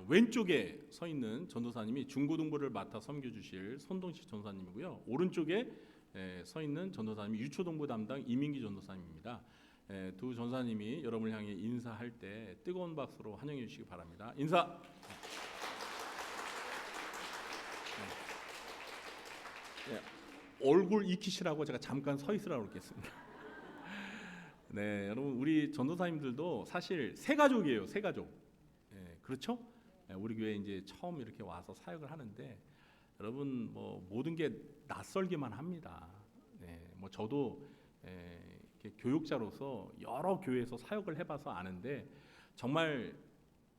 왼쪽에 서 있는 전도사님이 중고등부를 맡아 섬겨주실 손동식 전사님이고요. 오른쪽에 서 있는 전도사님이 유초동부 담당 이민기 전도사님입니다. 두 전사님이 여러분을 향해 인사할 때 뜨거운 박수로 환영해 주시기 바랍니다. 인사. 얼굴 익히시라고 제가 잠깐 서 있으라고 그랬겠습니다. 네, 여러분 우리 전도사님들도 사실 새 가족이에요, 새 가족. 그렇죠? 우리 교회 이제 처음 이렇게 와서 사역을 하는데 여러분 뭐 모든 게 낯설기만 합니다. 뭐 저도 이렇게 교육자로서 여러 교회에서 사역을 해봐서 아는데 정말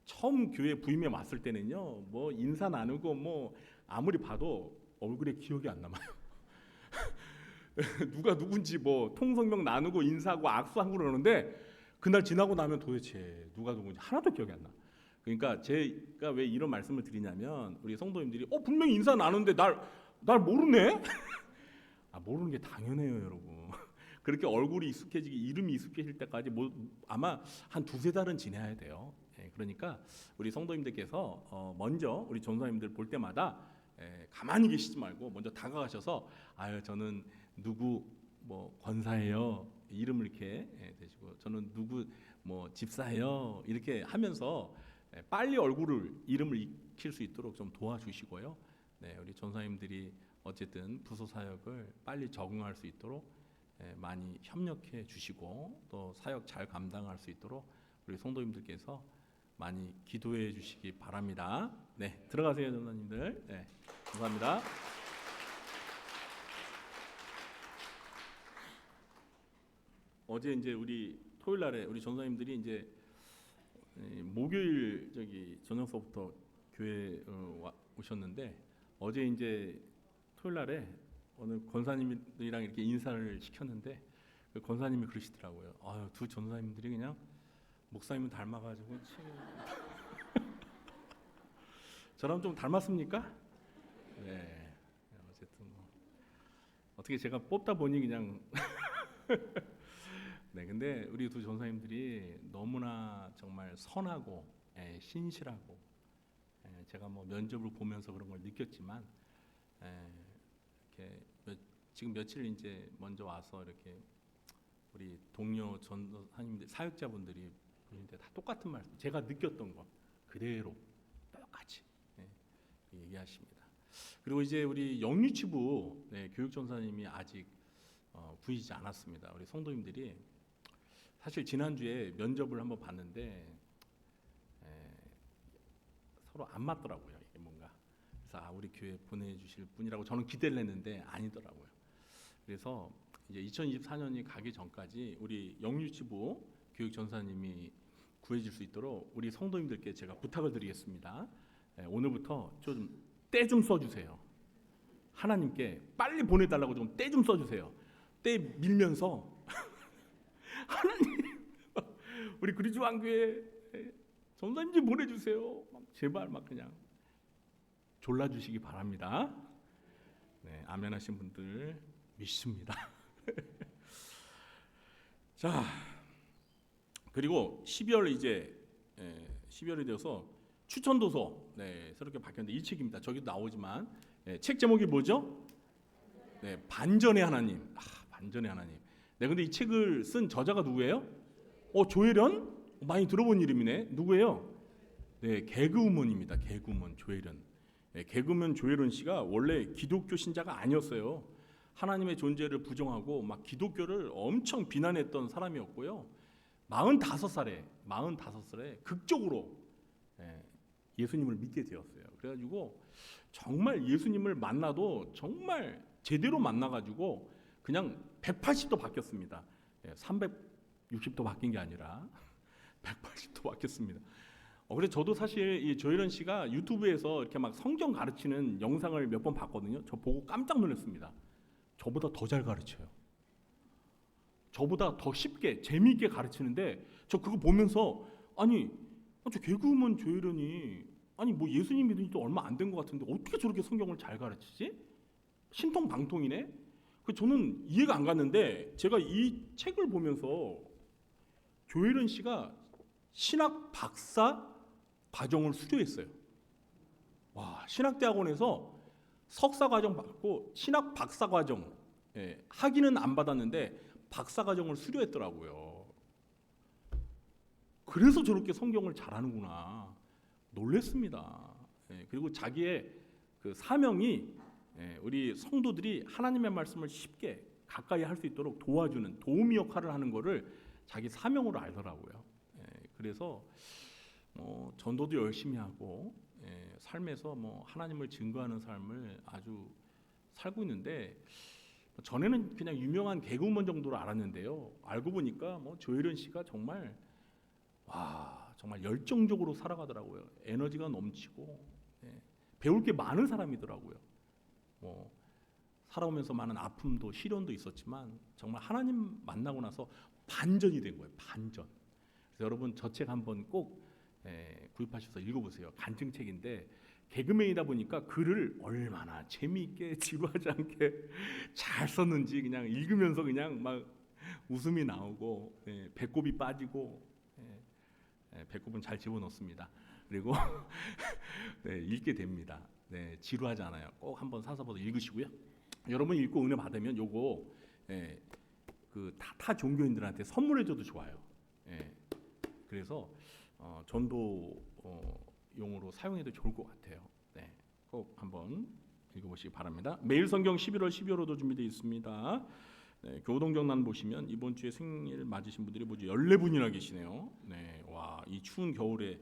처음 교회 부임에 왔을 때는요, 뭐 인사 나누고 뭐 아무리 봐도 얼굴에 기억이 안 남아요. 누가 누군지 뭐 통성명 나누고 인사하고 악수하고 그러는데 그날 지나고 나면 도대체 누가 누군지 하나도 기억이 안 나. 그러니까 제가 왜 이런 말씀을 드리냐면 우리 성도님들이 분명히 인사 나누는데 날 모르네? 모르는 게 당연해요, 여러분. 그렇게 얼굴이 익숙해지기, 이름이 익숙해질 때까지 아마 한 2-3달은 지내야 돼요. 그러니까 우리 성도님들께서 먼저 우리 전사님들 볼 때마다 가만히 계시지 말고 먼저 다가가셔서 저는 누구 뭐 권사예요, 이름을 이렇게 대시고 저는 누구 뭐 집사예요, 이렇게 하면서 빨리 이름을 익힐 수 있도록 좀 도와주시고요. 우리 전사님들이 어쨌든 부서 사역을 빨리 적응할 수 있도록 많이 협력해 주시고 또 사역 잘 감당할 수 있도록 우리 성도님들께서 많이 기도해 주시기 바랍니다. 들어가세요, 전사님들. 감사합니다. 어제 이제 우리 토요일 날에 우리 전사님들이 이제 목요일 저녁서부터 교회 오셨는데 어제 이제 토요일 날에 오늘 권사님들이랑 이렇게 인사를 시켰는데 그 권사님이 그러시더라고요. 두 전사님들이 그냥 목사님을 닮아가지고 저랑 좀 닮았습니까? 네. 어쨌든 어떻게 제가 뽑다 보니 그냥 근데 우리 두 전사님들이 너무나 정말 선하고 신실하고 제가 뭐 면접을 보면서 그런 걸 느꼈지만 이렇게 지금 며칠 이제 먼저 와서 이렇게 우리 동료 전도사님들 사역자분들이 보는데 다 똑같은 말씀, 제가 느꼈던 거 그대로 똑같이 얘기하십니다. 그리고 이제 우리 영유치부 교육전사님이 아직 구해지지 않았습니다. 우리 성도님들이 사실 지난주에 면접을 한번 봤는데 서로 안 맞더라고요. 이게 뭔가. 그래서 우리 교회 보내주실 분이라고 저는 기대를 했는데 아니더라고요. 그래서 이제 2024년이 가기 전까지 우리 영유치부 교육전사님이 구해질 수 있도록 우리 성도님들께 제가 부탁을 드리겠습니다. 오늘부터 좀 때 좀 써주세요. 하나님께 빨리 보내달라고 좀 때 좀 써주세요. 때 밀면서 하나님 우리 그리스도왕교회 전사님 좀 보내주세요. 제발 막 그냥 졸라주시기 바랍니다. 네, 아멘 하신 분들 믿습니다. 자, 그리고 12월 이제 12월이 되어서 추천도서 새롭게 바뀌었는데 이 책입니다. 저기도 나오지만 책 제목이 뭐죠? 반전의 하나님. 반전의 하나님. 근데 이 책을 쓴 저자가 누구예요? 조혜련? 많이 들어본 이름이네. 누구예요? 개그우먼입니다. 개그우먼 조혜련. 개그우먼 조혜련 씨가 원래 기독교 신자가 아니었어요. 하나님의 존재를 부정하고 막 기독교를 엄청 비난했던 사람이었고요. 45살에 극적으로 예수님을 믿게 되었어요. 그래가지고 정말 예수님을 만나도 정말 제대로 만나가지고 그냥 180도 바뀌었습니다. 360도 바뀐 게 아니라 180도 바뀌었습니다. 그래서 저도 사실 이 조혜련 씨가 유튜브에서 이렇게 막 성경 가르치는 영상을 몇 번 봤거든요. 저 보고 깜짝 놀랐습니다. 저보다 더 잘 가르쳐요. 저보다 더 쉽게 재미있게 가르치는데 저 그거 보면서 아니 저 개그우먼 조혜련이 아니 뭐 예수님 믿은 지도 얼마 안 된 것 같은데 어떻게 저렇게 성경을 잘 가르치지? 신통방통이네. 저는 이해가 안 갔는데 제가 이 책을 보면서 조혜련 씨가 신학 박사 과정을 수료했어요. 와, 신학대학원에서 석사 과정 받고 신학 박사 과정 학위는 안 받았는데 박사 과정을 수료했더라고요. 그래서 저렇게 성경을 잘하는구나 놀랬습니다. 그리고 자기의 그 사명이 우리 성도들이 하나님의 말씀을 쉽게 가까이 할 수 있도록 도와주는 도우미 역할을 하는 거를 자기 사명으로 알더라고요. 그래서 전도도 열심히 하고 삶에서 하나님을 증거하는 삶을 아주 살고 있는데 전에는 그냥 유명한 개그우먼 정도로 알았는데요. 알고 보니까 조혜련 씨가 정말 정말 열정적으로 살아가더라고요. 에너지가 넘치고 배울 게 많은 사람이더라고요. 살아오면서 많은 아픔도 시련도 있었지만 정말 하나님 만나고 나서 반전이 된 거예요. 반전. 그래서 여러분 저 책 한번 꼭 구입하셔서 읽어보세요. 간증책인데 개그맨이다 보니까 글을 얼마나 재미있게 지루하지 않게 잘 썼는지 그냥 읽으면서 그냥 막 웃음이 나오고 배꼽이 빠지고 배꼽은 잘 집어넣습니다. 그리고 읽게 됩니다. 지루하지 않아요. 꼭 한번 사서 읽으시고요. 여러분 읽고 은혜 받으면 요거 그 타 종교인들한테 선물해줘도 좋아요. 그래서 전도용으로 사용해도 좋을 것 같아요. 꼭 한번 읽어보시기 바랍니다. 매일 성경 11월 12월호도 준비되어 있습니다. 교동정난 보시면 이번 주에 생일 맞으신 분들이 14분이나 계시네요. 와, 이 추운 겨울에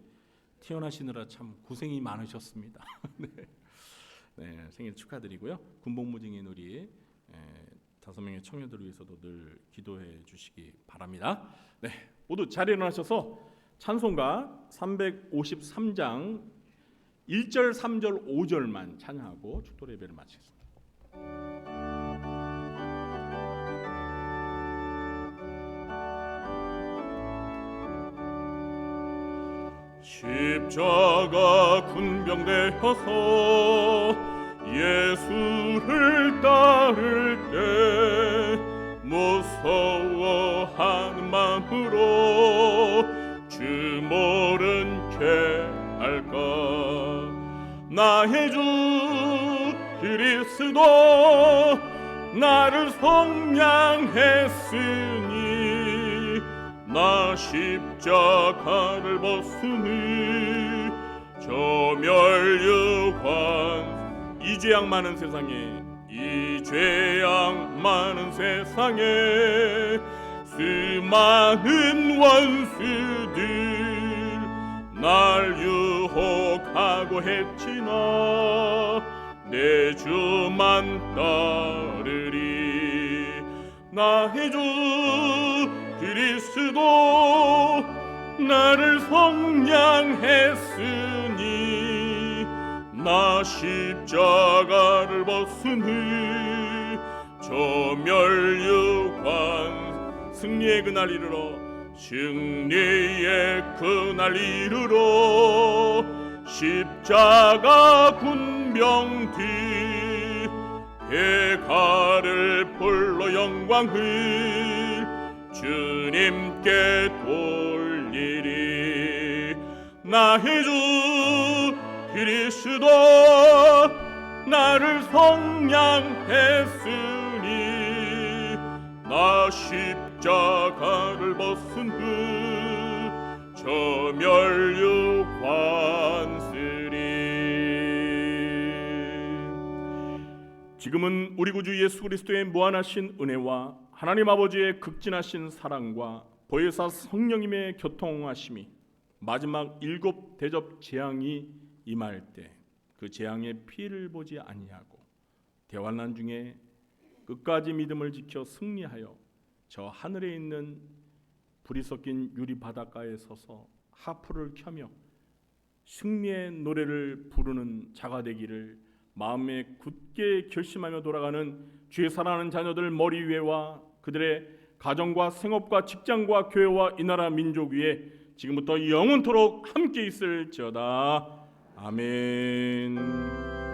태어나시느라 참 고생이 많으셨습니다. 생일 축하드리고요. 군복무 중인 우리 5명의 청년들을 위해서도 늘 기도해 주시기 바랍니다. 모두 자리에 일어나셔서 찬송가 353장 1절, 3절, 5절만 찬양하고 축도 예배를 마치겠습니다. 십자가 군병되어서 예수를 따를 때 무서워하는 마음으로 주 모른 채 할까 나의 주 그리스도 나를 속량했으니 나 십자가를 벗으니 저 멸류관 이 죄악 많은 세상에 이 죄악 많은 세상에 수많은 원수들 날 유혹하고 했지나 내 주만 따르리. 나의 주 그리스도 나를 속량했으니 나 십자가를 벗으니 저 멸류관 승리의 그날 이르러 승리의 그날 이르러 십자가 군병 뒤 대가를 불러 영광을 주님께 돌리리. 나의 주 그리스도 나를 속량했으니 나 십자가를 벗은 후저 멸류관 쓰리. 지금은 우리 구주 예수 그리스도의 무한하신 은혜와 하나님 아버지의 극진하신 사랑과 보혜사 성령님의 교통하심이 마지막 7 대접 재앙이 임할 때 그 재앙의 피해를 보지 아니하고 대환난 중에 끝까지 믿음을 지켜 승리하여 저 하늘에 있는 불이 섞인 유리 바닷가에 서서 하프를 켜며 승리의 노래를 부르는 자가 되기를 마음에 굳게 결심하며 돌아가는 주의 사랑하는 자녀들 머리 위에와 그들의 가정과 생업과 직장과 교회와 이 나라 민족 위에 지금부터 영원토록 함께 있을지어다. 아멘.